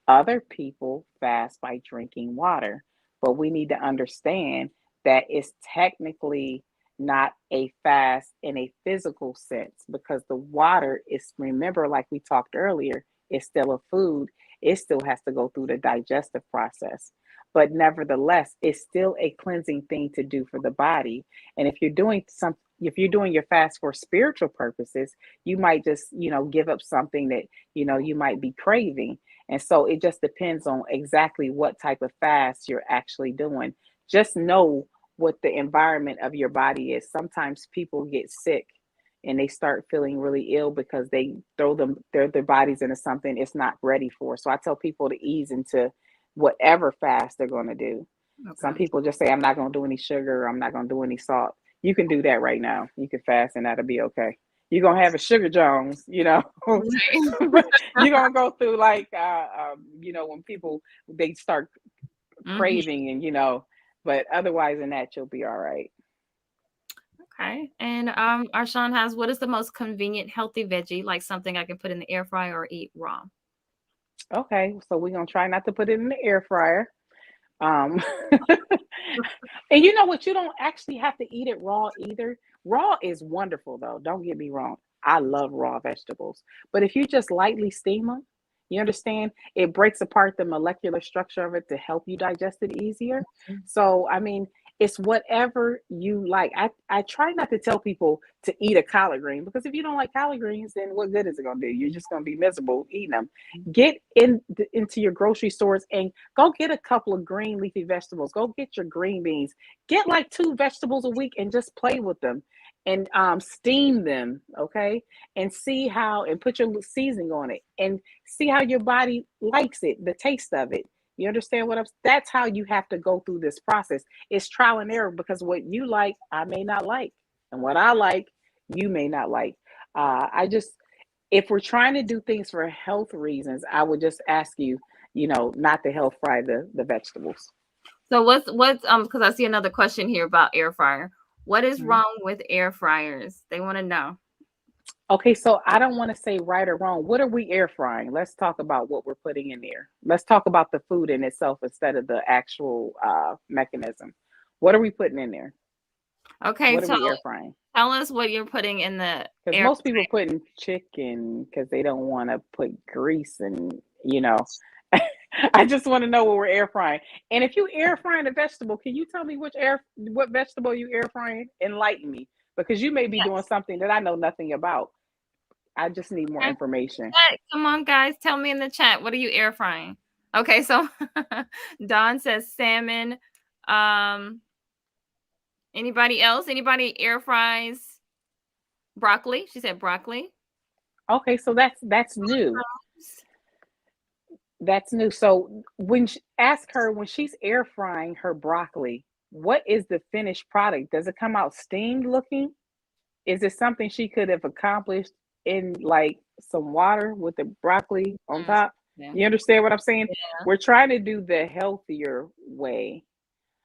Other people fast by drinking water, but we need to understand that it's technically not a fast in a physical sense, because the water is, remember, like we talked earlier, it's still a food. It still has to go through the digestive process. But nevertheless, it's still a cleansing thing to do for the body. And if you're doing your fast for spiritual purposes, you might just, give up something that, you might be craving. And so it just depends on exactly what type of fast you're actually doing. Just know what the environment of your body is. Sometimes people get sick and they start feeling really ill because they throw their bodies into something it's not ready for. So I tell people to ease into whatever fast they're going to do. Some Okay. people just say, I'm not going to do any sugar, or I'm not going to do any salt. You can do that right now. You can fast and that'll be okay. You're going to have a sugar Jones, Right. but you're going to go through like, when people, they start Mhm. craving and, but otherwise than that, you'll be all right. Okay. And Arshawn has, what is the most convenient healthy veggie, like something I can put in the air fryer or eat raw? Okay. So we're going to try not to put it in the air fryer. Um, and you know what? You don't actually have to eat it raw either. Raw is wonderful, though. Don't get me wrong. I love raw vegetables. But if you just lightly steam them, you understand, it breaks apart the molecular structure of it to help you digest it easier. So, I mean, it's whatever you like. I try not to tell people to eat a collard green, because if you don't like collard greens, then what good is it going to do? You're just going to be miserable eating them. Get into your grocery stores and go get a couple of green leafy vegetables. Go get your green beans. Get like 2 vegetables a week and just play with them and steam them, okay? And see how, and put your seasoning on it and see how your body likes it, the taste of it. You understand what I'm? That's how you have to go through this process. It's trial and error, because what you like, I may not like, and what I like, you may not like. I just, if we're trying to do things for health reasons, I would just ask you, not to health fry the vegetables. So what's because I see another question here about air fryer. What is Mhm. wrong with air fryers? They want to know. Okay, so I don't want to say right or wrong. What are we air frying? Let's talk about what we're putting in there. Let's talk about the food in itself instead of the actual mechanism. What are we putting in there? Okay, What are we air frying? tell us what you're putting in the Because air. most people putting chicken because they don't want to put grease and I just want to know what we're air frying. And if you air frying a vegetable, can you tell me what vegetable you air frying? Enlighten me, because you may be doing Yes. something that I know nothing about. I just need more Okay. information. Come on, guys, tell me in the chat. What are you air frying? Okay, so Don says salmon. Um, Anybody else? Anybody air fries broccoli? She said broccoli. Okay, so that's new. That's new. So ask her when she's air frying her broccoli, what is the finished product? Does it come out steamed looking? Is it something she could have accomplished in like some water with the broccoli on Mm, top? yeah. You understand what I'm saying? Yeah. We're trying to do the healthier way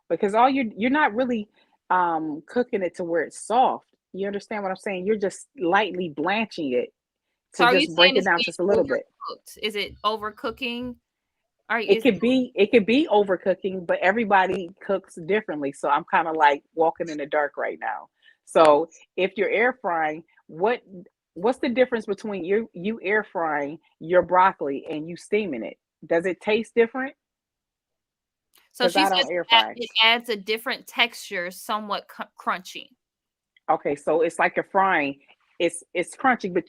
because all you're not really cooking it to where it's soft. You understand what I'm saying? You're just lightly blanching it So to are you just break saying it it's down just a being little bit. overcooked? Is it overcooking? Or It is could be overcooking, but everybody cooks differently. So I'm kind of like walking in the dark right now. So if you're air frying, what's the difference between you air frying your broccoli and you steaming it? Does it taste different? so Because she I says don't air fry. it adds a different texture, somewhat crunchy. Okay, so it's like a frying. It's crunchy, but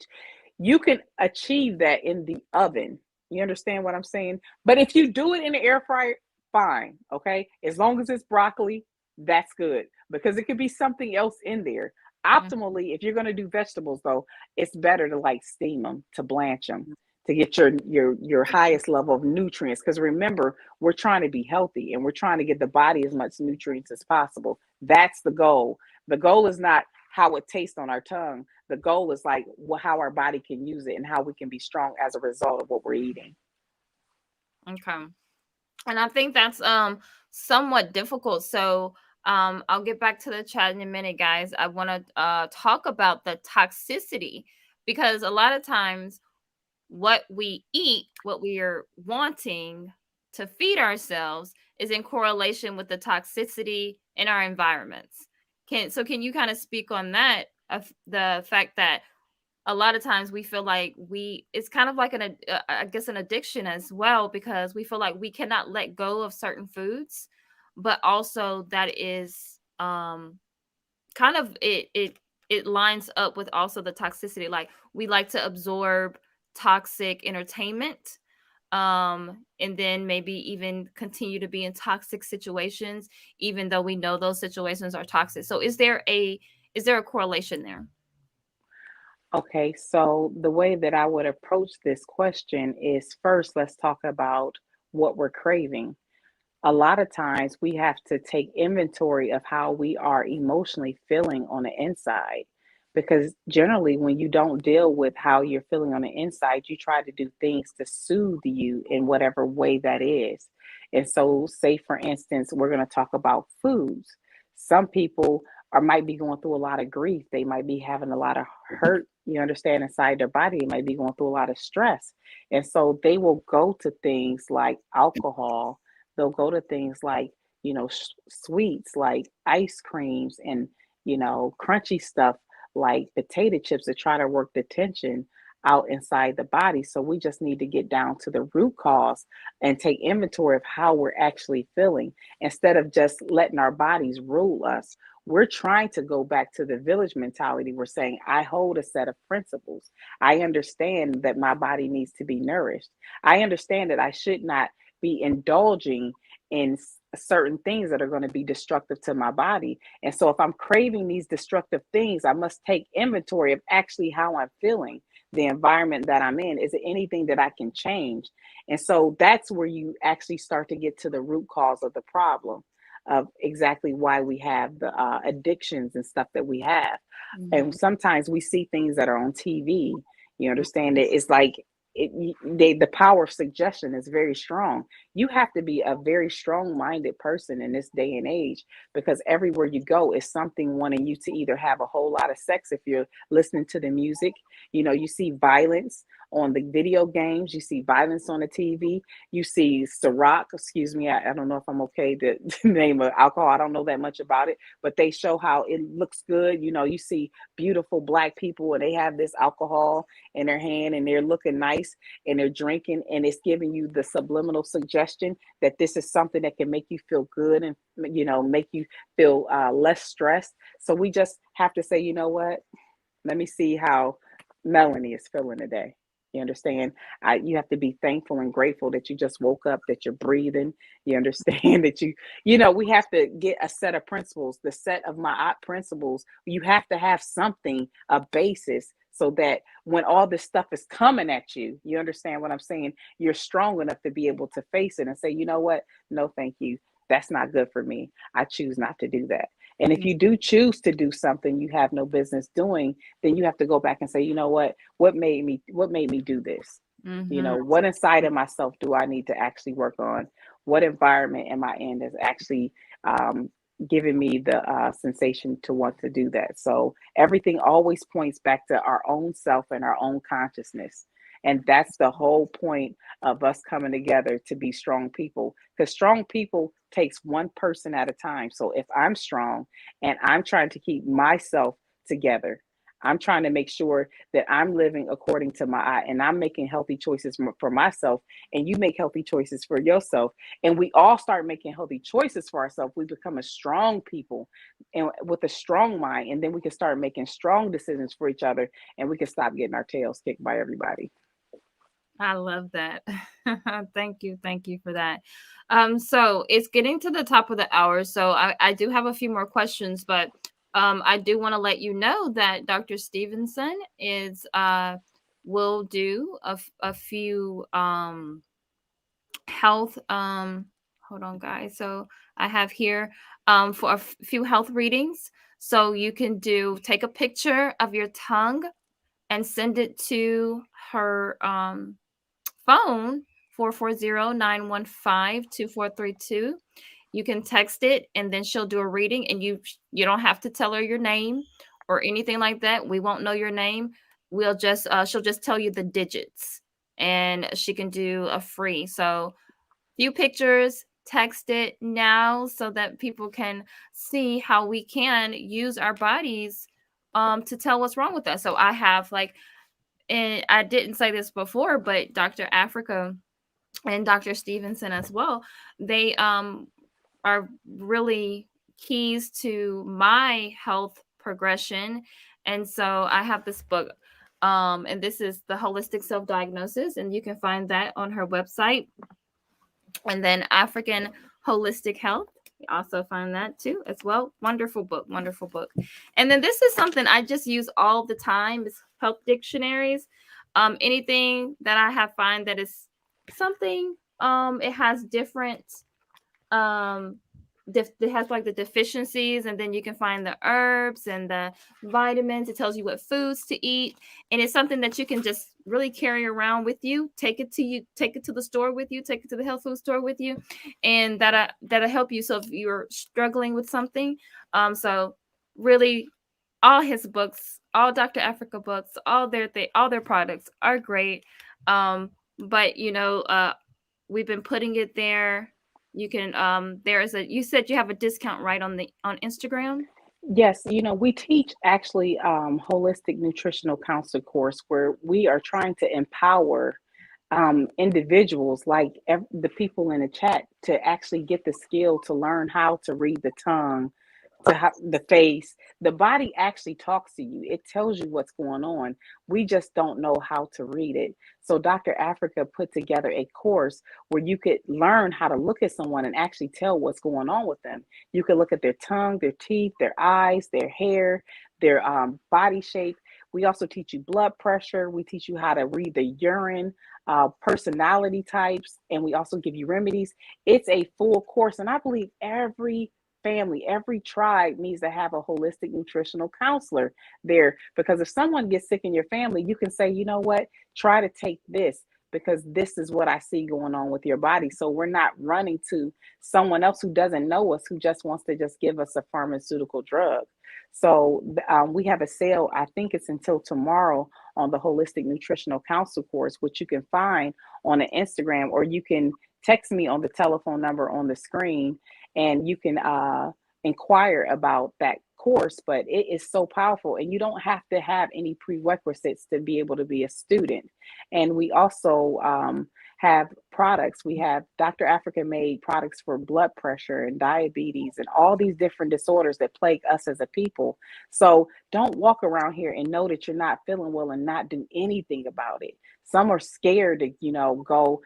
you can achieve that in the oven. You understand what I'm saying? But if you do it in the air fryer, fine. Okay, as long as it's broccoli, that's good because it could be something else in there. Mhm. Optimally, if you're going to do vegetables, though, it's better to like steam them, to blanch them, to get your highest level of nutrients. Because remember, we're trying to be healthy and we're trying to get the body as much nutrients as possible. That's the goal. The goal is not how it tastes on our tongue. The goal is like how our body can use it and how we can be strong as a result of what we're eating. Okay. And I think that's somewhat difficult. So I'll get back to the chat in a minute, guys. I want to talk about the toxicity because a lot of times what we eat, what we are wanting to feed ourselves is in correlation with the toxicity in our environments. Can you kind of speak on that of the fact that a lot of times we feel like it's kind of like I guess an addiction as well because we feel like we cannot let go of certain foods, but also that is kind of it lines up with also the toxicity. Like we like to absorb toxic entertainment, and then maybe even continue to be in toxic situations even though we know those situations are toxic. So is there a correlation there? Okay, so the way that I would approach this question is first, let's talk about what we're craving. A lot of times we have to take inventory of how we are emotionally feeling on the inside. Because generally, when you don't deal with how you're feeling on the inside, you try to do things to soothe you in whatever way that is. And so, say for instance, we're going to talk about foods. Some people might be going through a lot of grief. They might be having a lot of hurt, you understand, inside their body. They might be going through a lot of stress. And so they will go to things like alcohol. They'll go to things like, sweets like ice creams and, crunchy stuff like potato chips to try to work the tension out inside the body. So we just need to get down to the root cause and take inventory of how we're actually feeling instead of just letting our bodies rule us. We're trying to go back to the village mentality. We're saying, I hold a set of principles. I understand that my body needs to be nourished. I understand that I should not be indulging in certain things that are going to be destructive to my body. And so if I'm craving these destructive things, I must take inventory of actually how I'm feeling, the environment that I'm in. Is it anything that I can change? And so that's where you actually start to get to the root cause of the problem of exactly why we have the addictions and stuff that we have. And Mhm. sometimes we see things that are on TV. You understand it? It's like the power of suggestion is very strong. You have to be a very strong-minded person in this day and age because everywhere you go is something wanting you to either have a whole lot of sex if you're listening to the music. You see violence on the video games, you see violence on the TV, you see Ciroc, excuse me, I don't know if I'm okay to name of alcohol. I don't know that much about it, but they show how it looks good. You see beautiful black people and they have this alcohol in their hand and they're looking nice and they're drinking and it's giving you the subliminal suggestion that this is something that can make you feel good and make you feel less stressed. So we just have to say, you know what, let me see how Melanie is feeling today. You understand? You have to be thankful and grateful that you just woke up, that you're breathing. You understand that we have to get a set of principles, the set of my principles. You have to have something, a basis, so that when all this stuff is coming at you, you understand what I'm saying? You're strong enough to be able to face it and say, you know what? No, thank you. That's not good for me. I choose not to do that. And if you do choose to do something you have no business doing, then you have to go back and say, you know what? What made me do this? Mm-hmm. What inside of myself do I need to actually work on? What environment am I in that's actually um, giving me the sensation to want to do that? So everything always points back to our own self and our own consciousness. And that's the whole point of us coming together to be strong people. Because strong people takes one person at a time. So if I'm strong and I'm trying to keep myself together, I'm trying to make sure that I'm living according to my eye and I'm making healthy choices for myself, and you make healthy choices for yourself, and we all start making healthy choices for ourselves. We become a strong people and with a strong mind, and then we can start making strong decisions for each other, and we can stop getting our tails kicked by everybody. I love that. Thank you for that. So it's getting to the top of the hour, so I do have a few more questions, but I do want to let you know that Dr. Stevenson is will do a few health hold on guys. So I have here for few health readings. So you can take a picture of your tongue and send it to her phone 440-915-2432. You can text it and then she'll do a reading, and you don't have to tell her your name or anything like that. We won't know your name. We'll just she'll just tell you the digits, and she can do a free. So few pictures, text it now so that people can see how we can use our bodies to tell what's wrong with us. So I have like, and I didn't say this before, but Dr. Africa and Dr. Stevenson as well, they are really keys to my health progression. And so I have this book, and this is the Holistic Self Diagnosis, and you can find that on her website. And then African Holistic Health, you also find that too as well. Wonderful book, wonderful book. And then this is something I just use all the time, is health dictionaries. Anything that I have find that is something, it has different um it has like the deficiencies, and then you can find the herbs and the vitamins. It tells you what foods to eat, and it's something that you can just really carry around with you. Take it to the store with you, take it to the health food store with you, and that'll help you. So if you're struggling with something, so really, all his books, all Dr. Africa books, all their products are great. But we've been putting it there. You can you said you have a discount right on Instagram. Yes, we teach actually holistic nutritional counselor course where we are trying to empower individuals like the people in the chat to actually get the skill to learn how to read the tongue, to how the face. The body actually talks to you. It tells you what's going on. We just don't know how to read it. So Dr. Africa put together a course where you could learn how to look at someone and actually tell what's going on with them. You could look at their tongue, their teeth, their eyes, their hair, their body shape. We also teach you blood pressure. We teach you how to read the urine, personality types, and we also give you remedies. It's a full course, and I believe every family, every tribe needs to have a holistic nutritional counselor there, because if someone gets sick in your family, you can say, you know what, try to take this because this is what I see going on with your body. So we're not running to someone else who doesn't know us, who just wants to just give us a pharmaceutical drug. So we have a sale, I think it's until tomorrow, on the holistic nutritional counsel course, which you can find on the Instagram, or you can text me on the telephone number on the screen, and you can inquire about that course. But it is so powerful, and you don't have to have any prerequisites to be able to be a student. And we also have products. We have Dr. Africa made products for blood pressure and diabetes and all these different disorders that plague us as a people. So don't walk around here and know that you're not feeling well and not do anything about it. Some are scared to, go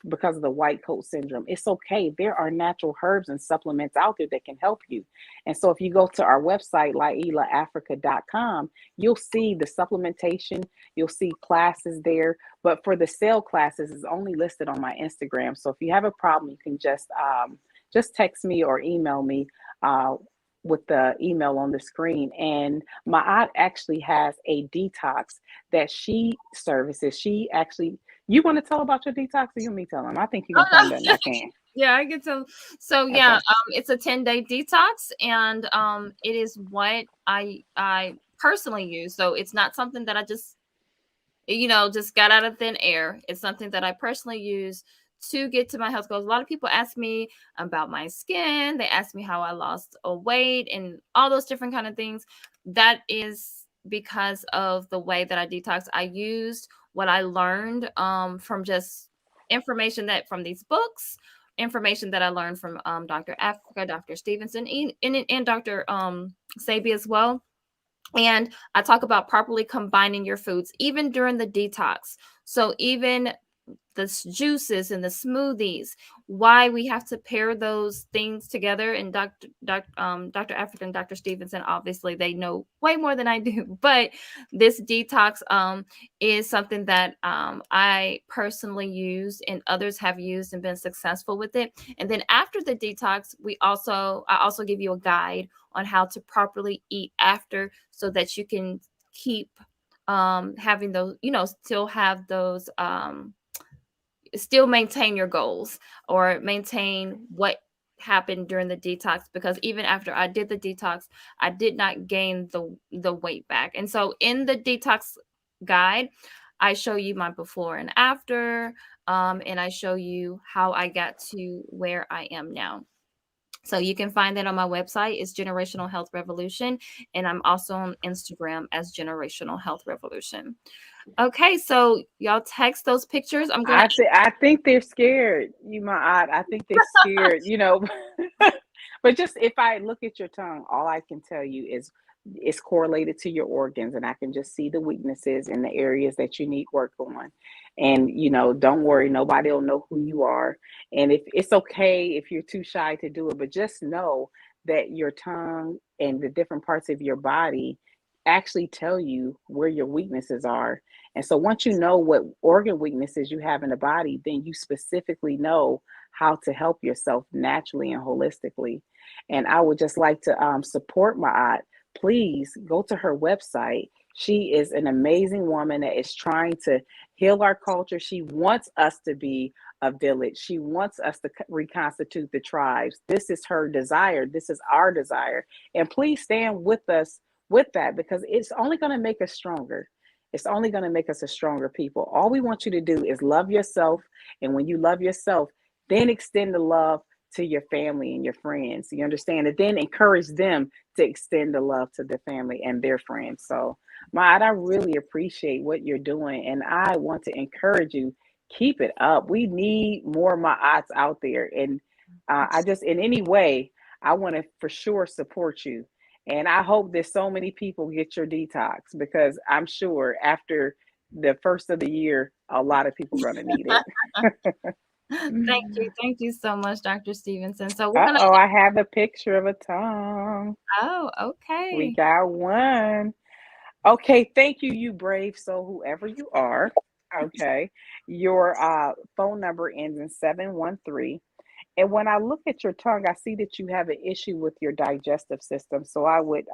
because of the white coat syndrome. It's okay. There are natural herbs and supplements out there that can help you. And so if you go to our website, LailaAfrika.com, you'll see the supplementation, you'll see classes there. But for the sale classes, it's only listed on my Instagram. So if you have a problem, you can just text me or email me. With the email on the screen. And my aunt actually has a detox that she services. She actually, you want to tell about your detox or you want me to tell them? I think you're Oh, going to tell them no. better than I can. Yeah, I get to. So yeah, Okay. it's a 10-day detox, and it is what I personally use. So it's not something that I just got out of thin air. It's something that I personally use to get to my health goals. A lot of people ask me about my skin. They ask me how I lost a weight and all those different kind of things. That is because of the way that I detox. I used what I learned from just information that from these books, information that I learned from Dr. Africa, Dr. Stevenson, and Dr. Sabi as well. And I talk about properly combining your foods, even during the detox. So even the juices and the smoothies, why we have to pair those things together. And Dr. Africa and Dr. Stevenson, obviously, they know way more than I do. But this detox is something that I personally use and others have used and been successful with it. And then after the detox, I also give you a guide on how to properly eat after so that you can keep having those, still have those still maintain your goals or maintain what happened during the detox, because even after I did the detox, I did not gain the weight back. And so in the detox guide, I show you my before and after, and I show you how I got to where I am now. So you can find that on my website. It's Generational Health Revolution, and I'm also on Instagram as Generational Health Revolution. Okay, so y'all text those pictures. I'm gonna. I think they're scared. You my aunt. I think they're scared. But just if I look at your tongue, all I can tell you is it's correlated to your organs, and I can just see the weaknesses in the areas that you need work on. And don't worry, nobody will know who you are. And if it's okay if you're too shy to do it, but just know that your tongue and the different parts of your body actually tell you where your weaknesses are. And so once you know what organ weaknesses you have in the body, then you specifically know how to help yourself naturally and holistically. And I would just like to support my aunt. Please go to her website. She is an amazing woman that is trying to heal our culture. She wants us to be a village. She wants us to reconstitute the tribes. This is her desire. This is our desire. And please stand with us with that, because it's only going to make us stronger. It's only going to make us a stronger people. All we want you to do is love yourself. And when you love yourself, then extend the love to your family and your friends. You understand? And then encourage them to extend the love to their family and their friends. So, Maud, I really appreciate what you're doing. And I want to encourage you, keep it up. We need more Ma'ats out there. And I just, in any way, I want to for sure support you. And I hope that so many people get your detox, because I'm sure after the first of the year, a lot of people are going to need it. Thank you so much, Dr. Stevenson. So we're gonna. Uh-oh, I have a picture of a tongue. Oh, We okay. got one. Okay, thank you, you brave soul, whoever you are. Okay, your phone number ends in 713. And when I look at your tongue, I see that you have an issue with your digestive system. So I would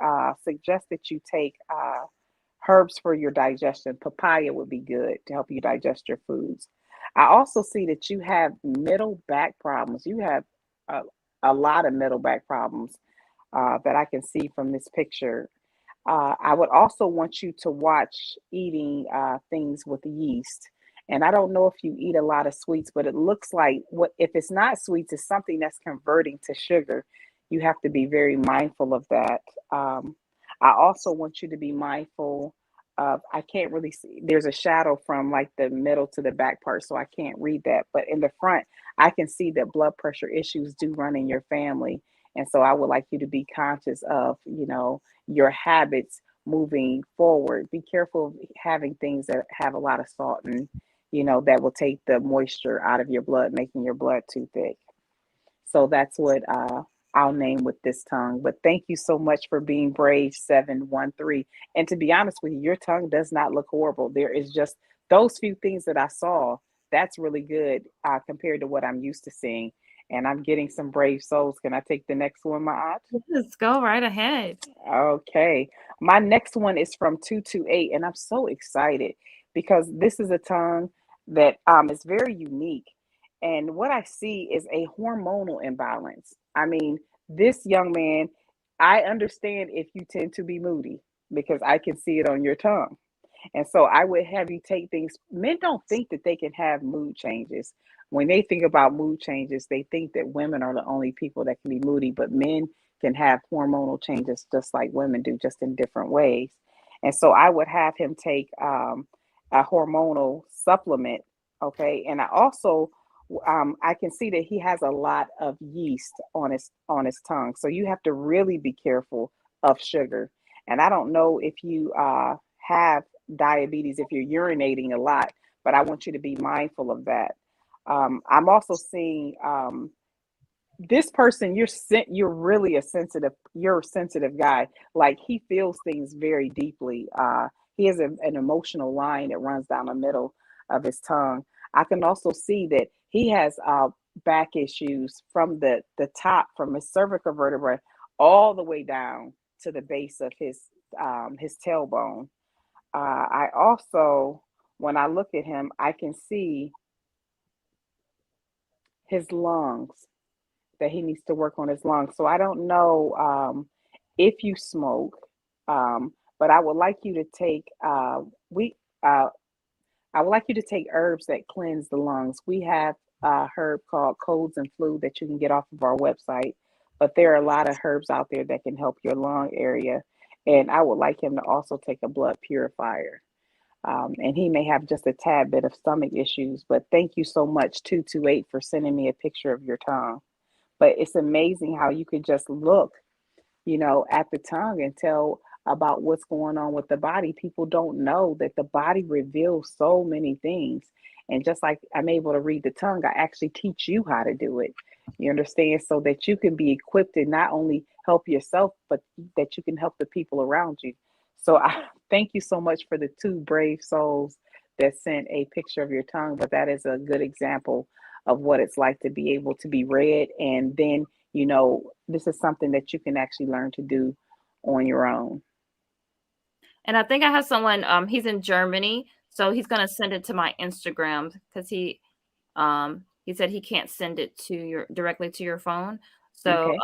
suggest that you take herbs for your digestion. Papaya would be good to help you digest your foods. I also see that you have middle back problems. You have a, a lot of middle back problems that I can see from this picture. I would also want you to watch eating things with yeast. And I don't know if you eat a lot of sweets, but it looks like what if it's not sweets, it's something that's converting to sugar. You have to be very mindful of that. I also want you to be mindful of, I can't really see, there's a shadow from like the middle to the back part, so I can't read that. But in the front, I can see that blood pressure issues do run in your family. And so I would like you to be conscious of, your habits moving forward. Be careful of having things that have a lot of salt that will take the moisture out of your blood, making your blood too thick. So that's what I'll name with this tongue. But thank you so much for being brave, 713. And to be honest with you, your tongue does not look horrible. There is just those few things that I saw. That's really good compared to what I'm used to seeing. And I'm getting some brave souls. Can I take the next one, my aunt? Let's go right ahead. Okay. My next one is from 228, and I'm so excited because this is a tongue that is very unique. And what I see is a hormonal imbalance. I mean, this young man, I understand if you tend to be moody because I can see it on your tongue. And so I would have you take things. Men don't think that they can have mood changes. When they think about mood changes, they think that women are the only people that can be moody, but men can have hormonal changes just like women do, just in different ways. And so I would have him take a hormonal supplement. Okay. And I also, I can see that he has a lot of yeast on his tongue. So you have to really be careful of sugar. And I don't know if you have diabetes if you're urinating a lot, but I want you to be mindful of that. I'm also seeing this person. You're really you're a sensitive guy. Like he feels things very deeply. He has an emotional line that runs down the middle of his tongue. I can also see that he has back issues from the top, from his cervical vertebrae all the way down to the base of his tailbone. I also, when I look at him, I can see his lungs, that he needs to work on his lungs. So I don't know if you smoke, but I would like you to take we. I would like you to take herbs that cleanse the lungs. We have a herb called Colds and Flu that you can get off of our website, but there are a lot of herbs out there that can help your lung area. And I would like him to also take a blood purifier. And he may have just a tad bit of stomach issues, but thank you so much, 228, for sending me a picture of your tongue. But it's amazing how you could just look, at the tongue and tell about what's going on with the body. People don't know that the body reveals so many things. And just like I'm able to read the tongue, I actually teach you how to do it. You understand? So that you can be equipped and not only help yourself, but that you can help the people around you. So I thank you so much for the two brave souls that sent a picture of your tongue. But that is a good example of what it's like to be able to be read. And then, this is something that you can actually learn to do on your own. And I think I have someone, he's in Germany, so he's gonna send it to my Instagram because he said he can't send it to your directly to your phone. So Okay.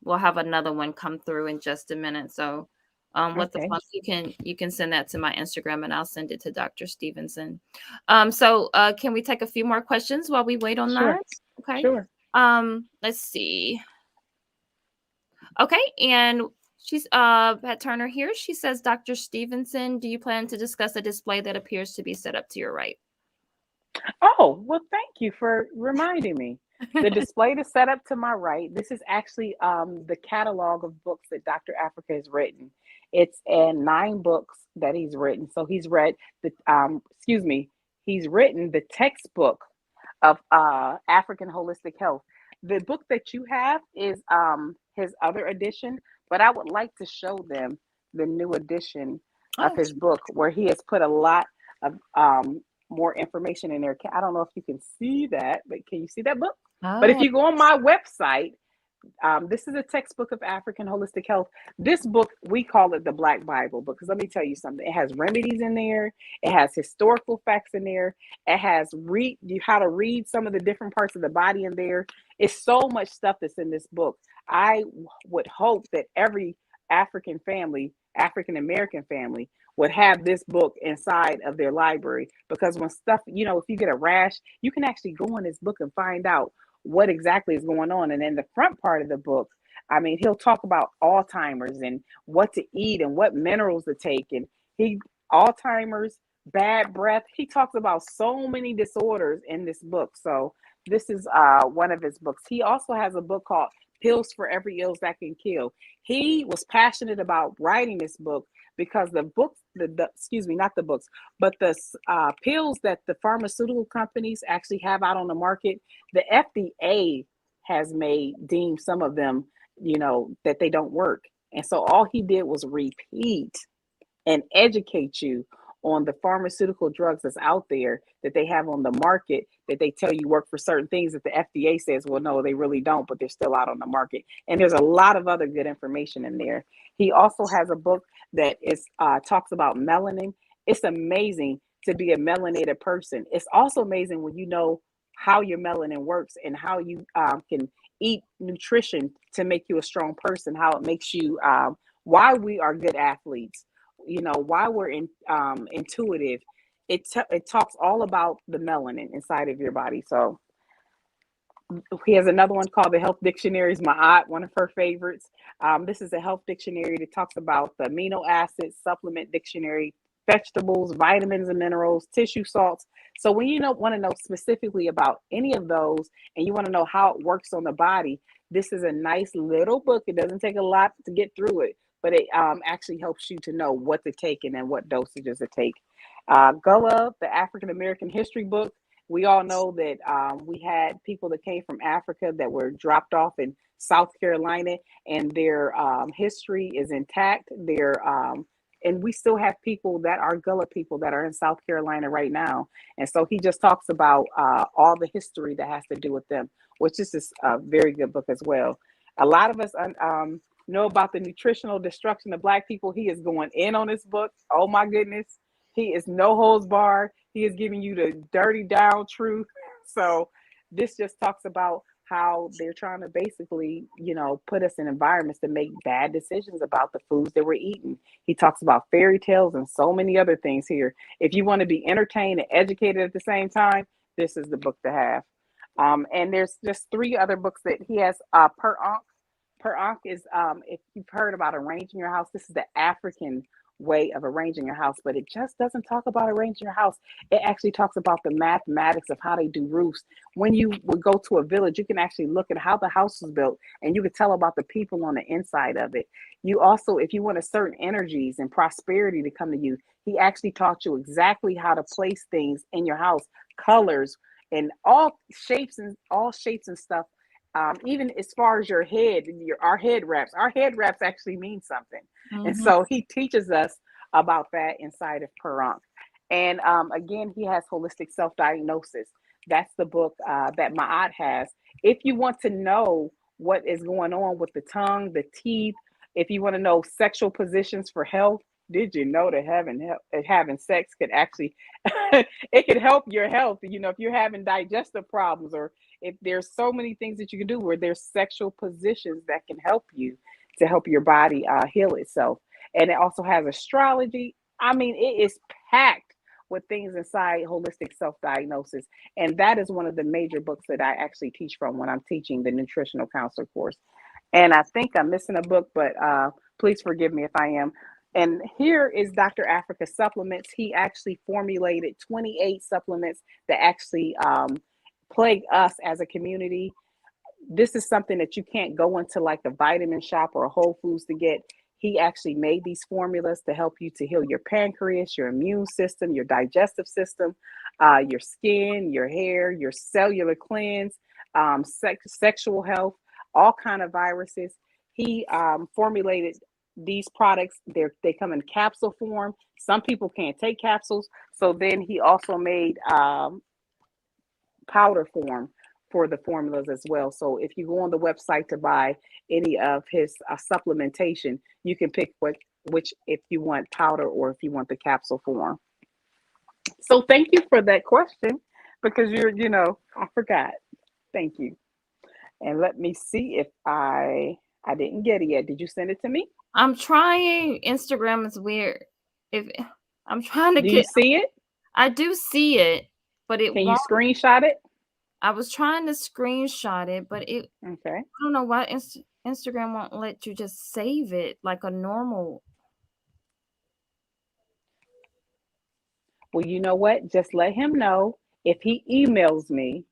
we'll have another one come through in just a minute. So with the Okay. phone, you can send that to my Instagram and I'll send it to Dr. Stevenson. So can we take a few more questions while we wait on that? Sure. Okay. Sure. Let's see. Okay, and she's Pat Turner here. She says, Dr. Stevenson, do you plan to discuss a display that appears to be set up to your right? Oh, well, thank you for reminding me. The display is set up to my right. This is actually the catalog of books that Dr. Africa has written. It's 9 books that he's written. So he's written the textbook of African holistic health. The book that you have is his other edition, but I would like to show them the new edition of Oh, his book where he has put a lot of more information in there. I don't know if you can see that, but can you see that book? But if oh, you go on my website, this is a textbook of African holistic health. This book, we call it the Black Bible because let me tell you something. It has remedies in there. It has historical facts in there. It has how to read some of the different parts of the body in there. It's so much stuff that's in this book. I would hope that every African American family would have this book inside of their library because when stuff, if you get a rash, you can actually go in this book and find out what exactly is going on. And in the front part of the book, I mean, he'll talk about Alzheimer's and what to eat and what minerals to take. And Alzheimer's, bad breath. He talks about so many disorders in this book. So this is one of his books. He also has a book called pills for every ills that can kill. He was passionate about writing this book because the books, excuse me, not the books, but the pills that the pharmaceutical companies actually have out on the market, the FDA has deemed some of them, that they don't work. And so all he did was repeat and educate you on the pharmaceutical drugs that's out there that they have on the market that they tell you work for certain things that the FDA says, well, no, they really don't, but they're still out on the market. And there's a lot of other good information in there. He also has a book that is talks about melanin. It's amazing to be a melanated person. It's also amazing when you know how your melanin works and how you can eat nutrition to make you a strong person, how it makes you, why we are good athletes, why we're intuitive. It talks all about the melanin inside of your body. So he has another one called the Health Dictionary. Is my aunt, one of her favorites. This is a health dictionary that talks about the amino acids, supplement dictionary, vegetables, vitamins and minerals, tissue salts. So when you want to know specifically about any of those and you want to know how it works on the body, this is a nice little book. It doesn't take a lot to get through it, but it actually helps you to know what to take and then what dosages to take. Gullah, the African American history book. We all know that we had people that came from Africa that were dropped off in South Carolina, and their history is intact. And we still have people that are Gullah people that are in South Carolina right now. And so he just talks about all the history that has to do with them, which is just a very good book as well. A lot of us know about the nutritional destruction of Black people. He is going in on this book. Oh my goodness. He is no holds barred. He is giving you the dirty down truth. So this just talks about how they're trying to basically, put us in environments to make bad decisions about the foods that we're eating. He talks about fairy tales and so many other things here. If you want to be entertained and educated at the same time, this is the book to have. And there's just 3 other books that he has. Per Ankh. Per Ankh is, if you've heard about arranging your house, this is the African way of arranging your house, but it just doesn't talk about arranging your house. It actually talks about the mathematics of how they do roofs. When you would go to a village, you can actually look at how the house was built and you could tell about the people on the inside of it. You also, if you want a certain energies and prosperity to come to you, he actually taught you exactly how to place things in your house, colors and all shapes and stuff. Even as far as your head, our head wraps actually mean something. And Mm-hmm. so he teaches us about that inside of Per Ankh. And again, he has holistic self-diagnosis. That's the book that my aunt has. If you want to know what is going on with the tongue, the teeth, if you want to know sexual positions for health, did you know that having sex could actually it could help your health? If you're having digestive problems, or if there's so many things that you can do where there's sexual positions that can help you to help your body heal itself. And it also has astrology. I mean, it is packed with things inside holistic self-diagnosis. And that is one of the major books that I actually teach from when I'm teaching the nutritional counselor course. And I think I'm missing a book, but please forgive me if I am. And here is Dr. Africa supplements. He actually formulated 28 supplements that actually plague us as a community. This is something that you can't go into like a vitamin shop or a Whole Foods to get. He actually made these formulas to help you to heal your pancreas, your immune system, your digestive system, your skin, your hair, your cellular cleanse, sexual health, all kind of viruses. He formulated these products. They come in capsule form. Some people can't take capsules. So then he also made powder form for the formulas as well. So if you go on the website to buy any of his supplementation, you can pick which if you want powder or if you want the capsule form. So thank you for that question, because I forgot. Thank you. And let me see if I didn't get it yet. Did you send it to me? I'm trying. Instagram is weird. If I'm trying to Do you get, see it? I do see it, but it Can you won't. screenshot it? I was trying to screenshot it, but Okay. I don't know why Instagram won't let you just save it like a normal. Well, you know what? Just let him know. If he emails me,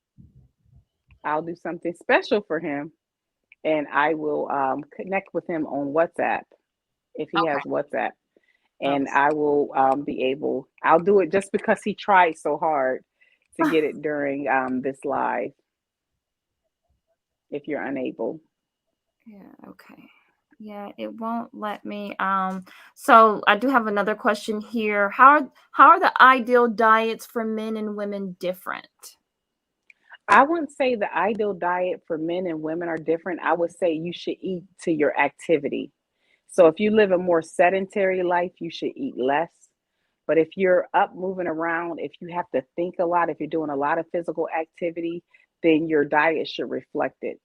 I'll do something special for him and I will connect with him on WhatsApp if he Okay. has WhatsApp. Oh. And I will I'll do it just because he tried so hard to get it during this live if you're unable. Yeah, okay. Yeah, it won't let me. So I do have another question here. How are the ideal diets for men and women different? I wouldn't say the ideal diet for men and women are different. I would say you should eat to your activity. So if you live a more sedentary life, you should eat less. But if you're up moving around, if you have to think a lot, if you're doing a lot of physical activity, then your diet should reflect it.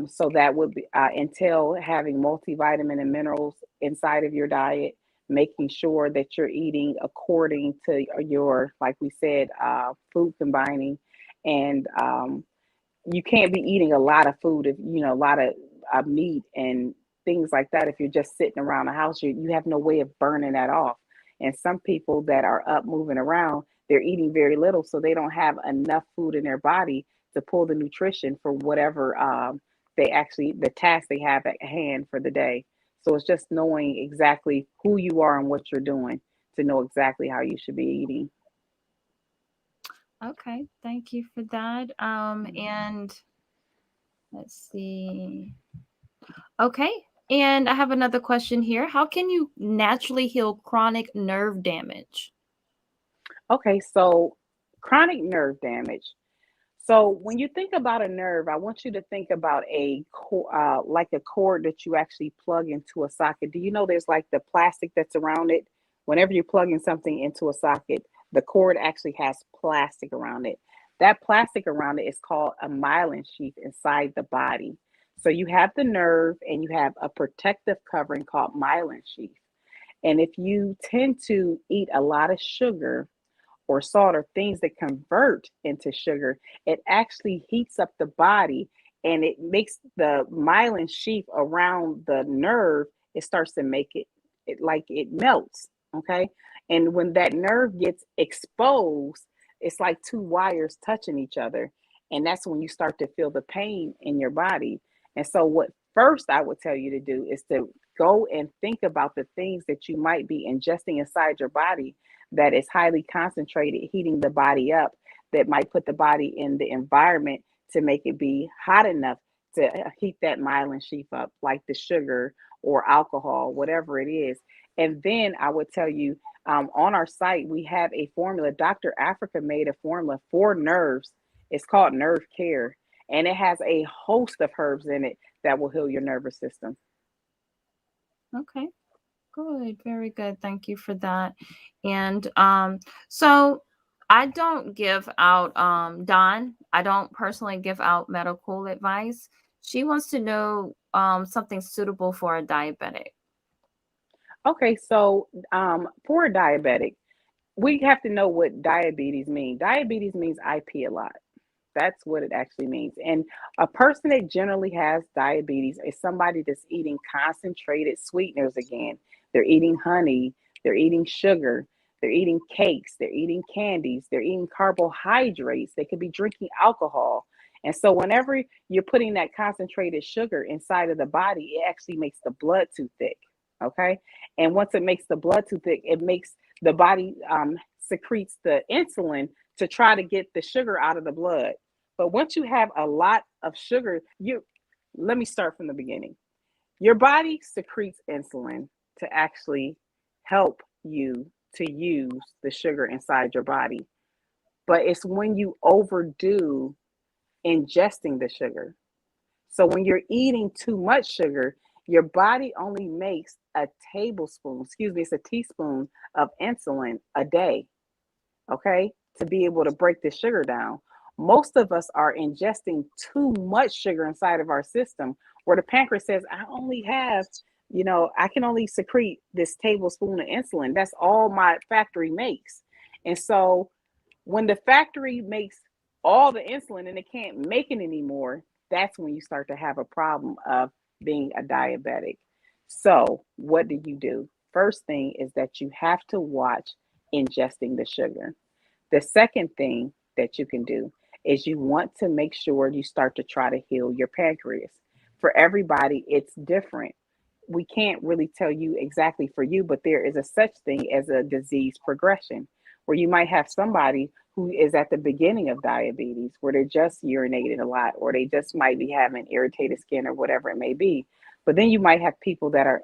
So that would be, entail having multivitamin and minerals inside of your diet, making sure that you're eating according to your, like we said, food combining, and you can't be eating a lot of food if you know a lot of meat and things like that. If you're just sitting around the house, you have no way of burning that off. And some people that are up moving around, they're eating very little, so they don't have enough food in their body to pull the nutrition for whatever they actually the task they have at hand for the day. So it's just knowing exactly who you are and what you're doing to know exactly how you should be eating. Okay, thank you for that. And let's see. Okay, and I have another question here. How can you naturally heal chronic nerve damage? Okay, so chronic nerve damage. So when you think about a nerve, I want you to think about like a cord that you actually plug into a socket. Do you know there's like the plastic that's around it? Whenever you're plugging something into a socket, the cord actually has plastic around it. That plastic around it is called a myelin sheath inside the body. So you have the nerve and you have a protective covering called myelin sheath. And if you tend to eat a lot of sugar, or salt or things that convert into sugar, it actually heats up the body and it makes the myelin sheath around the nerve, it starts to make it like it melts. Okay. And when that nerve gets exposed, it's like two wires touching each other. And that's when you start to feel the pain in your body. And so, what first I would tell you to do is to go and think about the things that you might be ingesting inside your body that is highly concentrated, heating the body up, that might put the body in the environment to make it be hot enough to heat that myelin sheath up, like the sugar or alcohol, whatever it is. And then I would tell you on our site, we have a formula. Dr. Africa made a formula for nerves. It's called Nerve Care, and it has a host of herbs in it that will heal your nervous system. Okay, good, very good. Thank you for that. And so I don't give out Dawn, I don't personally give out medical advice. She wants to know something suitable for a diabetic. Okay, so for a diabetic, we have to know what diabetes means. Diabetes means I pee a lot. That's what it actually means. And a person that generally has diabetes is somebody that's eating concentrated sweeteners again. They're eating honey, they're eating sugar, they're eating cakes, they're eating candies, they're eating carbohydrates, they could be drinking alcohol. And so, whenever you're putting that concentrated sugar inside of the body, it actually makes the blood too thick. Okay. And once it makes the blood too thick, it makes the body secretes the insulin to try to get the sugar out of the blood. But once you have a lot of sugar, you let me start from the beginning. Your body secretes insulin to actually help you to use the sugar inside your body. But it's when you overdo ingesting the sugar. So when you're eating too much sugar, your body only makes a tablespoon, excuse me, it's a teaspoon of insulin a day, okay, to be able to break the sugar down. Most of us are ingesting too much sugar inside of our system, where the pancreas says, I only have, I can only secrete this tablespoon of insulin. That's all my factory makes. And so when the factory makes all the insulin and it can't make it anymore, that's when you start to have a problem of being a diabetic. So, what do you do? First thing is that you have to watch ingesting the sugar. The second thing that you can do is you want to make sure you start to try to heal your pancreas, For everybody, it's different. We can't really tell you exactly for you, but there is a such thing as a disease progression where you might have somebody who is at the beginning of diabetes where they're just urinating a lot or they just might be having irritated skin or whatever it may be. But then you might have people that are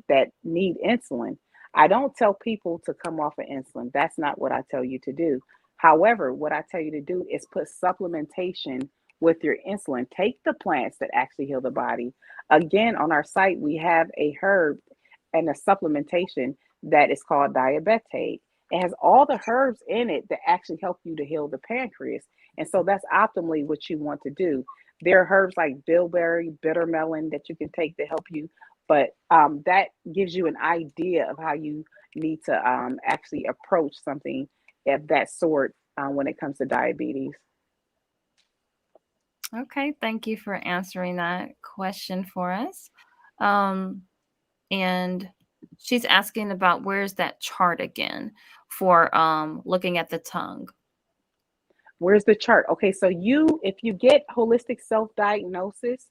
that need insulin. I don't tell people to come off of insulin. That's not what I tell you to do. However, what I tell you to do is put supplementation with your insulin. Take the plants that actually heal the body. Again, on our site, we have a herb and a supplementation that is called Diabetes. It has all the herbs in it that actually help you to heal the pancreas. And so that's optimally what you want to do. There are herbs like bilberry, bitter melon that you can take to help you, but that gives you an idea of how you need to actually approach something of that sort when it comes to diabetes. Okay, thank you for answering that question for us. Um, and she's asking about where's that chart again for looking at the tongue. Where's the chart? Okay, so if you get holistic self-diagnosis,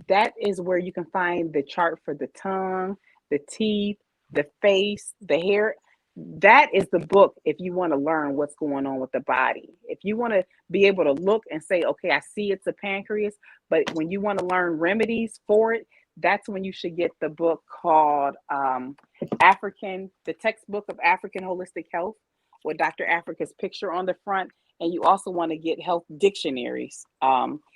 that is where you can find the chart for the tongue, the teeth, the face, the hair. That is the book if you want to learn what's going on with the body. If you want to be able to look and say, okay, I see it's a pancreas, but when you want to learn remedies for it, that's when you should get the book called the textbook of African Holistic Health with Dr. Africa's picture on the front. And you also want to get health dictionaries,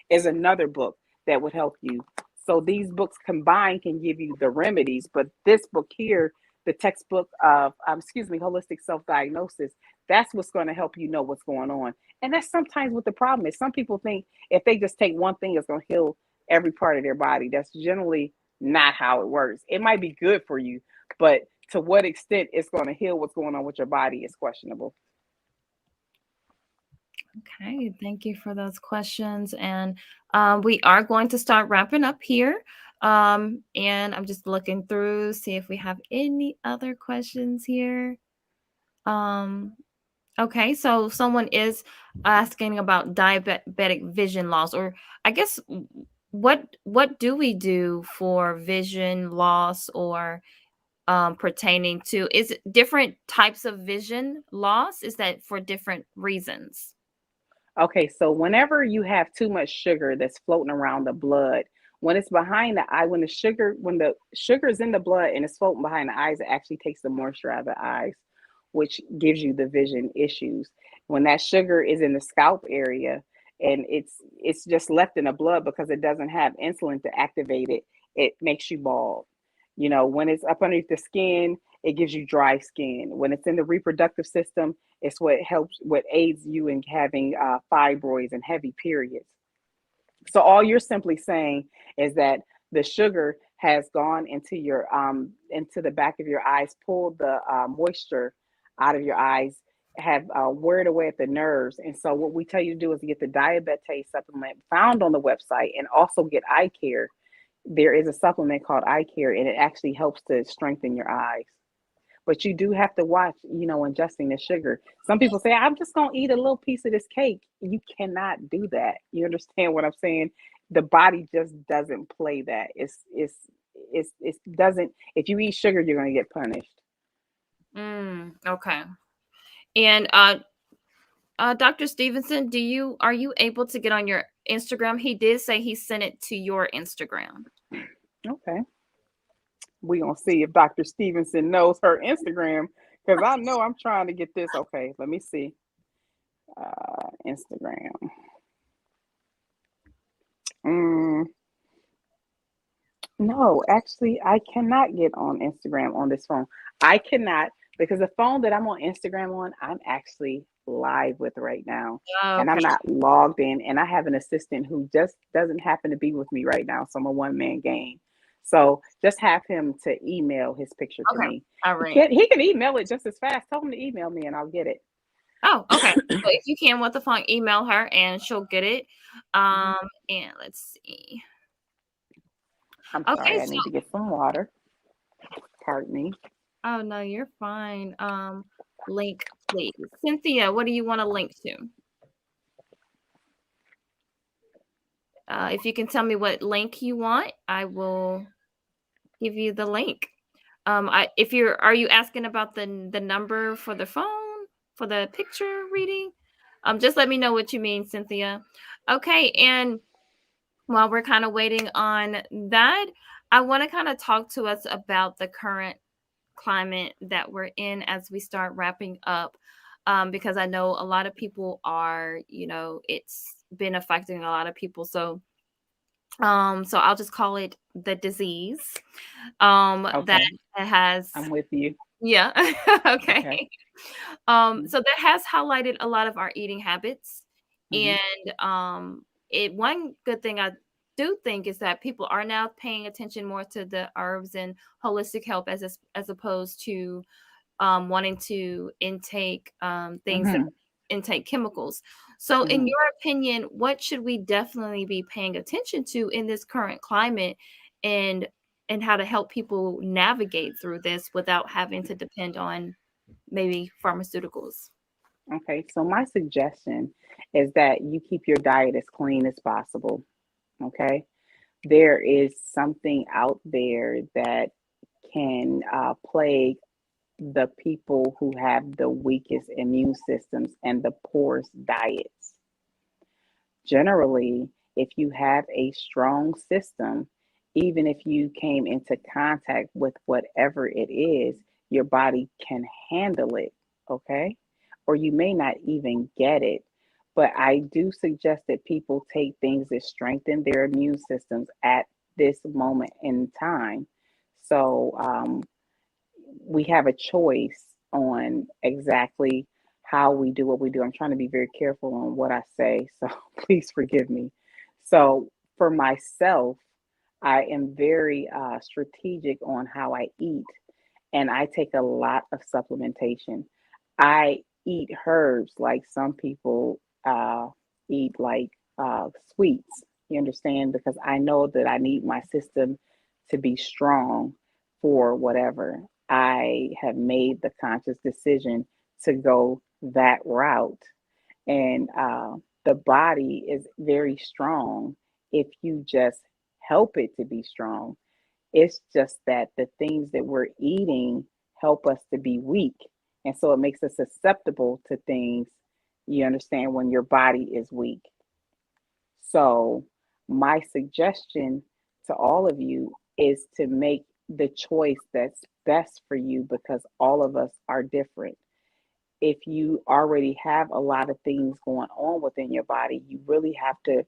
is another book that would help you. So these books combined can give you the remedies, but this book here, the textbook of, holistic self-diagnosis, that's what's going to help you know what's going on. And that's sometimes what the problem is. Some people think if they just take one thing, it's going to heal every part of their body. That's generally not how it works. It might be good for you, but to what extent it's going to heal what's going on with your body is questionable. Okay, thank you for those questions. And we are going to start wrapping up here. And I'm just looking through, see if we have any other questions here. Um, okay, so someone is asking about diabetic vision loss, or I guess what do we do for vision loss or pertaining to, is it different types of vision loss? Is that for different reasons? Okay, so whenever you have too much sugar that's floating around the blood, when it's behind the eye, when the sugar is in the blood and it's floating behind the eyes, it actually takes the moisture out of the eyes, which gives you the vision issues. When that sugar is in the scalp area and it's just left in the blood because it doesn't have insulin to activate it, it makes you bald. When it's up underneath the skin, it gives you dry skin. When it's in the reproductive system, it's what aids you in having fibroids and heavy periods. So all you're simply saying is that the sugar has gone into the back of your eyes, pulled the moisture out of your eyes, have weared away at the nerves. And so what we tell you to do is get the diabetes supplement found on the website and also get eye care. There is a supplement called eye care, and it actually helps to strengthen your eyes. But you do have to watch, ingesting the sugar. Some people say, I'm just going to eat a little piece of this cake. You cannot do that. You understand what I'm saying? The body just doesn't play that. It doesn't, if you eat sugar, you're going to get punished. Okay. And Dr. Stevenson, are you able to get on your Instagram? He did say he sent it to your Instagram. Okay. We're going to see if Dr. Stevenson knows her Instagram because I know I'm trying to get this. Okay, let me see. Instagram. No, actually, I cannot get on Instagram on this phone. I cannot because the phone that I'm on Instagram on, I'm actually live with right now. Oh, And I'm okay. not logged in. And I have an assistant who just doesn't happen to be with me right now. So I'm a one-man game. So just have him to email his picture to Okay. me. All He right. can he can email it just as fast. Tell him to email me and I'll get it. Oh, okay. So if you can with the phone, email her and she'll get it. Mhm. And let's see. I'm Okay, sorry, I so need to get some water. Pardon me. oh no, you're fine. Link, please. Cynthia, what do you want to link to? If you can tell me what link you want, I will give you the link. Are you asking about the number for the phone for the picture reading? Just let me know what you mean, Cynthia. Okay, and while we're kind of waiting on that, I want to kind of talk to us about the current climate that we're in as we start wrapping up. Because I know a lot of people are, it's been affecting a lot of people. So I'll just call it the disease that Okay, has, I'm with you. yeah. Okay. Okay. So that has highlighted a lot of our eating habits. Mm-hmm. And one good thing I do think is that people are now paying attention more to the herbs and holistic health as opposed to wanting to intake things that Mm-hmm. intake chemicals. So, in Mm-hmm. your opinion, what should we definitely be paying attention to in this current climate, and how to help people navigate through this without having to depend on maybe pharmaceuticals? Okay, so my suggestion is that you keep your diet as clean as possible. Okay, there is something out there that can plague the people who have the weakest immune systems and the poorest diets. Generally, if you have a strong system, even if you came into contact with whatever it is, your body can handle it, okay? Or you may not even get it. But I do suggest that people take things that strengthen their immune systems at this moment in time. So we have a choice on exactly how we do what we do. I'm trying to be very careful on what I say, so please forgive me. So, for myself, I am very strategic on how I eat, and I take a lot of supplementation. I eat herbs like some people eat like sweets. You understand? Because I know that I need my system to be strong for whatever. I have made the conscious decision to go that route. And the body is very strong if you just help it to be strong. It's just that the things that we're eating help us to be weak. And so it makes us susceptible to things, you understand, when your body is weak. So, my suggestion to all of you is to make the choice that's best for you because all of us are different. If you already have a lot of things going on within your body, you really have to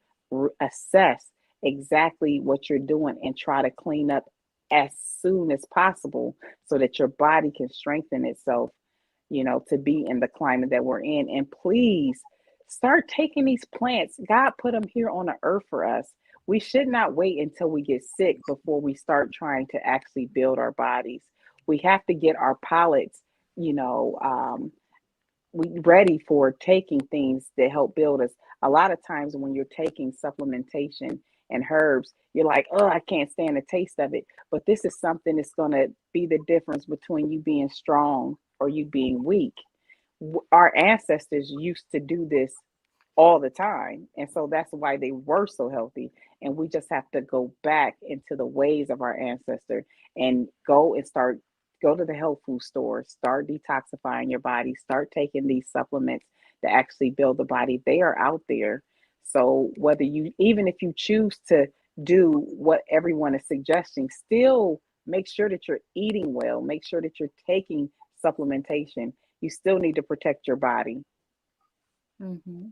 assess exactly what you're doing and try to clean up as soon as possible so that your body can strengthen itself, to be in the climate that we're in. And please start taking these plants. God put them here on the earth for us. We should not wait until we get sick before we start trying to actually build our bodies. We have to get our palates, you know, we ready for taking things that help build us. A lot of times when you're taking supplementation and herbs, you're like, oh, I can't stand the taste of it. But this is something that's going to be the difference between you being strong or you being weak. Our ancestors used to do this all the time. And so that's why they were so healthy. And we just have to go back into the ways of our ancestor and go to the health food store, start detoxifying your body, start taking these supplements that actually build the body. They are out there. So even if you choose to do what everyone is suggesting, still make sure that you're eating well, make sure that you're taking supplementation. You still need to protect your body. Hmm.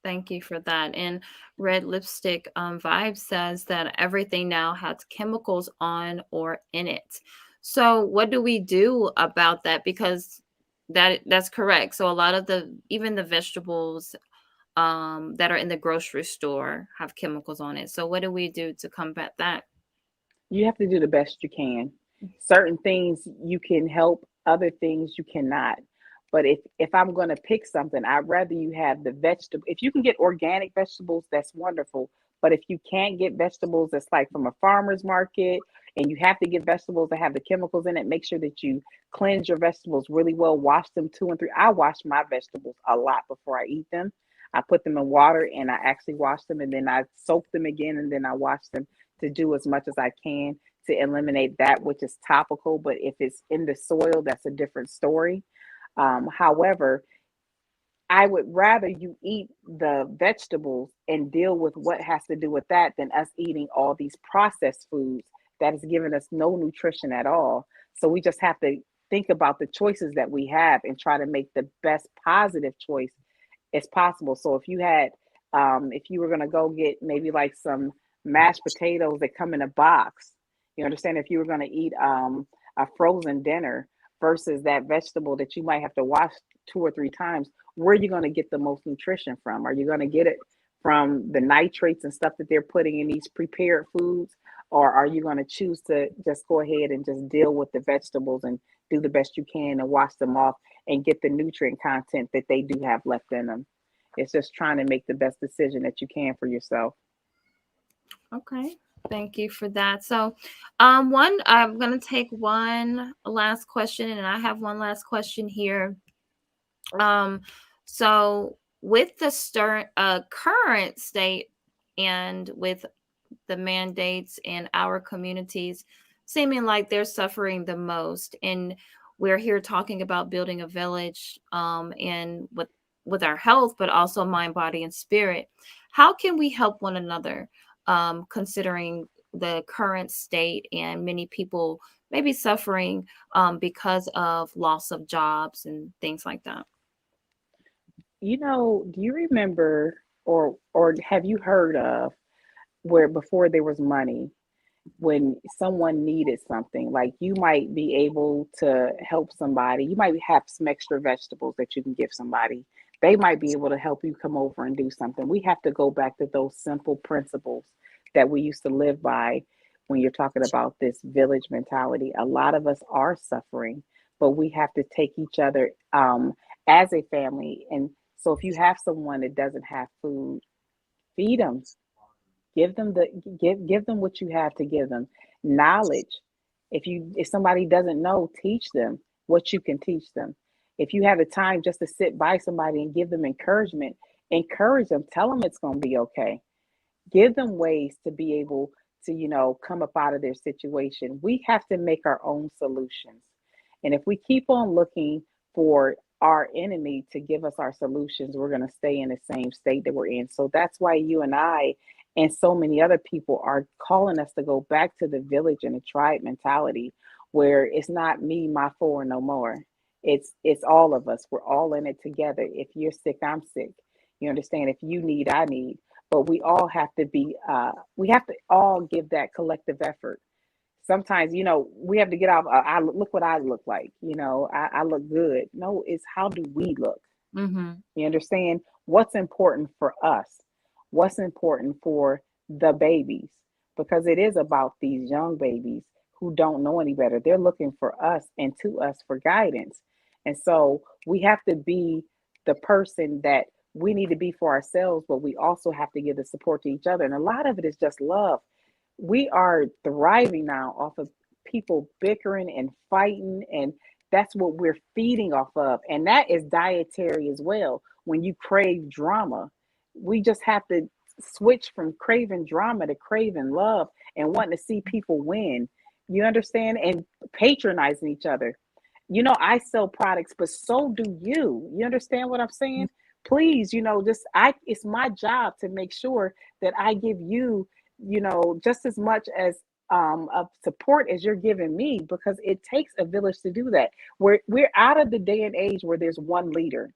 Thank you for that. And Red Lipstick Vibe says that everything now has chemicals on or in it. So what do we do about that? Because that's correct. So a lot of even the vegetables that are in the grocery store have chemicals on it. So what do we do to combat that? You have to do the best you can. Certain things you can help, other things you cannot. But if I'm going to pick something, I'd rather you have the vegetable. If you can get organic vegetables, that's wonderful. But if you can't get vegetables that's like from a farmer's market and you have to get vegetables that have the chemicals in it, make sure that you cleanse your vegetables really well, wash them 2 and 3. I wash my vegetables a lot before I eat them. I put them in water and I actually wash them, and then I soak them again, and then I wash them to do as much as I can to eliminate that which is topical. But if it's in the soil, that's a different story. However, I would rather you eat the vegetables and deal with what has to do with that than us eating all these processed foods that is giving us no nutrition at all. So we just have to think about the choices that we have and try to make the best positive choice as possible. So if you were gonna go get maybe like some mashed potatoes that come in a box, you understand, if you were gonna eat a frozen dinner versus that vegetable that you might have to wash 2 or 3 times, where are you gonna get the most nutrition from? Are you gonna get it from the nitrates and stuff that they're putting in these prepared foods? Or are you going to choose to just go ahead and just deal with the vegetables and do the best you can and wash them off and get the nutrient content that they do have left in them? It's just trying to make the best decision that you can for yourself. Okay. Thank you for that. So, one, I'm gonna take one last question, and I have one last question here. Um, so with the current state and with the mandates in our communities seeming like they're suffering the most, and we're here talking about building a village, and with our health, but also mind, body, and spirit. How can we help one another, considering the current state and many people maybe suffering because of loss of jobs and things like that? Do you remember or have you heard of where before there was money, when someone needed something, like you might be able to help somebody, you might have some extra vegetables that you can give somebody. They might be able to help you come over and do something. We have to go back to those simple principles that we used to live by when you're talking about this village mentality. A lot of us are suffering, but we have to take each other as a family. And so if you have someone that doesn't have food, feed them. Give them what you have to give them. Knowledge. If somebody doesn't know, teach them what you can teach them. If you have the time just to sit by somebody and give them encouragement, encourage them. Tell them it's going to be okay. Give them ways to be able to, come up out of their situation. We have to make our own solutions. And if we keep on looking for our enemy to give us our solutions, we're going to stay in the same state that we're in. So that's why you and I and so many other people are calling us to go back to the village and the tribe mentality, where it's not me, my four, no more. It's all of us. We're all in it together. If you're sick, I'm sick. You understand? If you need, I need. But we have to all give that collective effort. Sometimes, we have to get off. I look what I look like. I look good. No, it's how do we look? Mm-hmm. You understand what's important for us, what's important for the babies, because it is about these young babies who don't know any better. They're looking for us and to us for guidance. And so we have to be the person that we need to be for ourselves, but we also have to give the support to each other. And a lot of it is just love. We are thriving now off of people bickering and fighting, and that's what we're feeding off of. And that is dietary as well. When you crave drama, we just have to switch from craving drama to craving love and wanting to see people win. You understand? And patronizing each other. I sell products, but so do you. You understand what I'm saying? Please, just it's my job to make sure that I give you, just as much as of support as you're giving me, because it takes a village to do that. We're out of the day and age where there's one leader.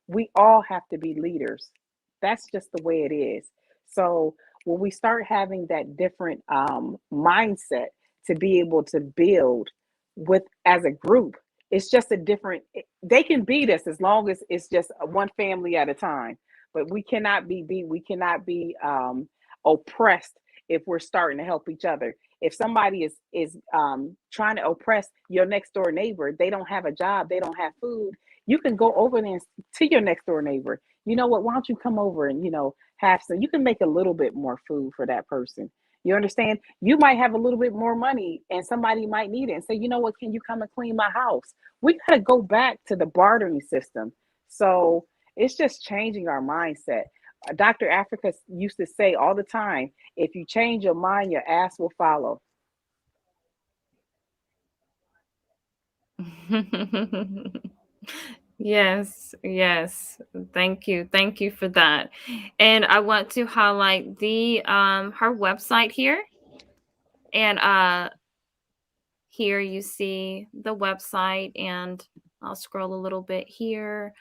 We all have to be leaders. That's just the way it is. So when we start having that different mindset to be able to build with as a group, it's just a different. They can beat us as long as it's just one family at a time. But we cannot be beat. We cannot be oppressed if we're starting to help each other. If somebody is trying to oppress your next door neighbor, they don't have a job, they don't have food, you can go over there to your next door neighbor. You know what? Why don't you come over and have some? You can make a little bit more food for that person. You understand? You might have a little bit more money, and somebody might need it, and say, you know what? Can you come and clean my house? We got to go back to the bartering system. So It's just changing our mindset. Dr. Africa used to say all the time, if you change your mind, your ass will follow. Yes, yes. Thank you. Thank you for that. And I want to highlight the her website here. And here you see the website, and I'll scroll a little bit here.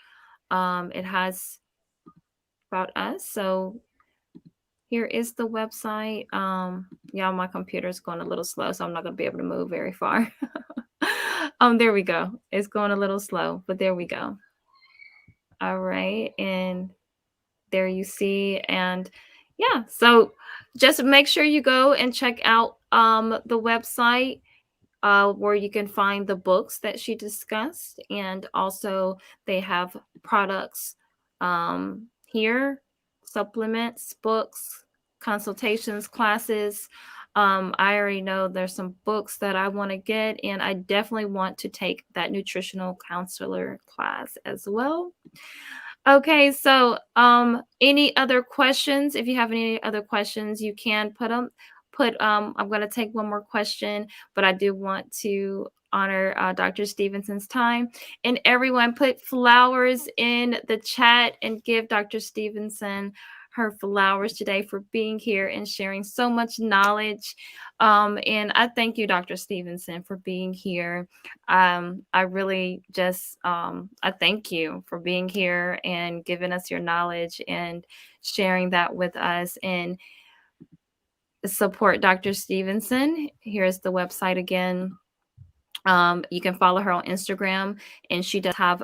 It has about us. So here is the website. Yeah, my computer is going a little slow, so I'm not going to be able to move very far. There we go. It's going a little slow, but there we go. All right. And there you see. And yeah, so just make sure you go and check out the website where you can find the books that she discussed. And also, they have products here, supplements, books, consultations, classes. I already know there's some books that I want to get, and I definitely want to take that nutritional counselor class as well. Okay, so any other questions? If you have any other questions, you can put them. I'm going to take one more question, but I do want to honor Dr. Stevenson's time. And everyone, put flowers in the chat and give Dr. Stevenson her flowers today for being here and sharing so much knowledge. And I thank you, Dr. Stevenson, for being here. I really just I thank you for being here and giving us your knowledge and sharing that with us. And support Dr. Stevenson. Here's the website again. You can follow her on Instagram, and she does have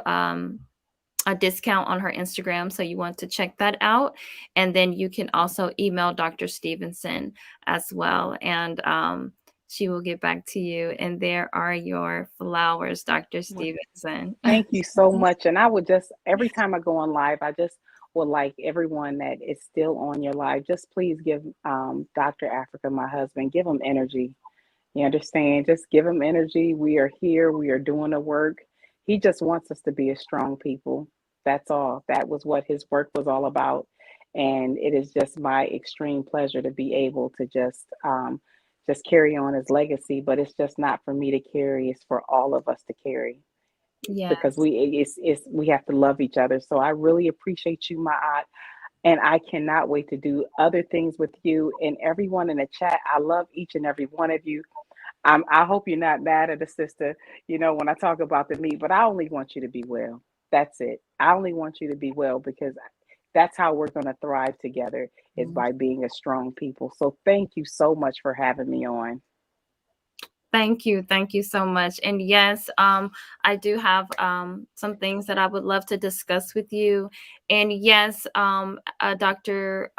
a discount on her Instagram. So you want to check that out. And then you can also email Dr. Stevenson as well. And she will get back to you. And there are your flowers, Dr. Well, Stevenson. thank you so much. And I would just, every time I go on live, I just would like everyone that is still on your live, just please give Dr. Africa, my husband, give him energy. You understand? Just give him energy. We are here. We are doing the work. He just wants us to be a strong people. That's all. That was what his work was all about. And it is just my extreme pleasure to be able to just carry on his legacy. But it's just not for me to carry. It's for all of us to carry because Yes. we have to love each other. So I really appreciate you, my aunt, and I cannot wait to do other things with you and everyone in the chat. I love each and every one of you. I hope you're not mad at a sister, when I talk about the meat, but I only want you to be well. That's it. I only want you to be well because that's how we're going to thrive together is by being a strong people. So thank you so much for having me on. Thank you. Thank you so much. And yes, I do have some things that I would love to discuss with you. And yes, Dr.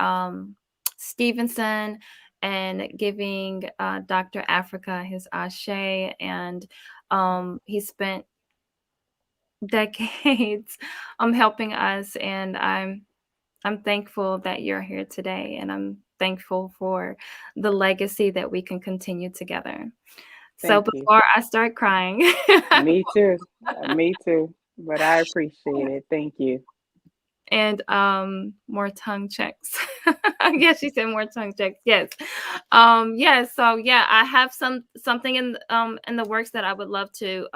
Stevenson and giving Dr. Africa his ashe. And he spent decades helping us. And I'm thankful that you're here today. And I'm thankful for the legacy that we can continue together. So Thank you. before I start crying, Me too. Me too. But I appreciate it. Thank you. and more tongue checks. Yes, she said more tongue checks. Yes. Yes, so yeah, I have something in the works that I would love to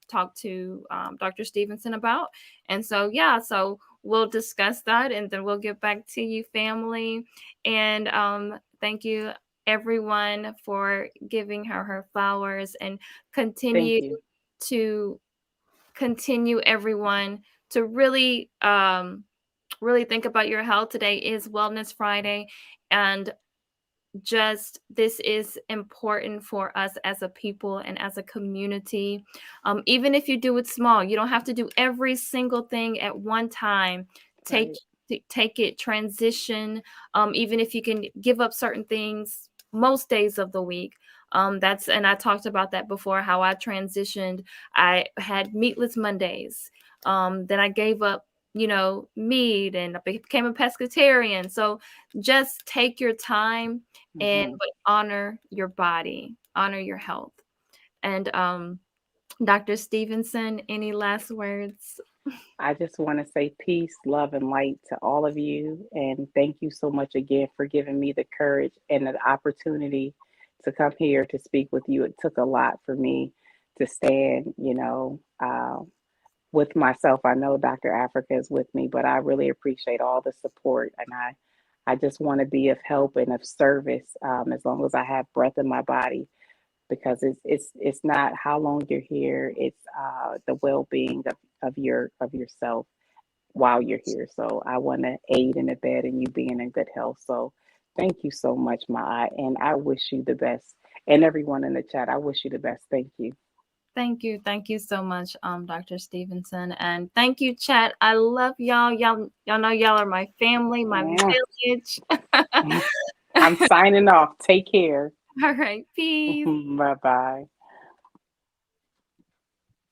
talk to Dr. Stevenson about. And so yeah, so we'll discuss that and then we'll get back to you, family. And thank you everyone for giving her flowers, and Thank continue you. to continue everyone to really think about your health. Today is Wellness Friday, and just this is important for us as a people and as a community. Even if you do it small, you don't have to do every single thing at one time. Take Right. take it transition. Even if you can give up certain things most days of the week. That's, and I talked about that before, how I transitioned. I had meatless Mondays. Then I gave up, meat, and I became a pescatarian. So just take your time and Hmm. but honor your body, honor your health. And Dr. Stevenson, any last words? I just want to say peace, love, and light to all of you. And thank you so much again for giving me the courage and the opportunity to come here to speak with you. It took a lot for me to stand, with myself. I know Dr. Africa is with me, but I really appreciate all the support. And I just want to be of help and of service, as long as I have breath in my body, because it's not how long you're here, it's the well-being of yourself while you're here. So I want to aid and abet in you being in good health. So thank you so much, my, and I wish you the best. And everyone in the chat, I wish you the best. Thank you. Thank you. Thank you so much, Dr. Stevenson. And thank you, chat. I love y'all. Y'all know y'all are my family, my village. I'm signing off. Take care. All right. Peace. Bye bye.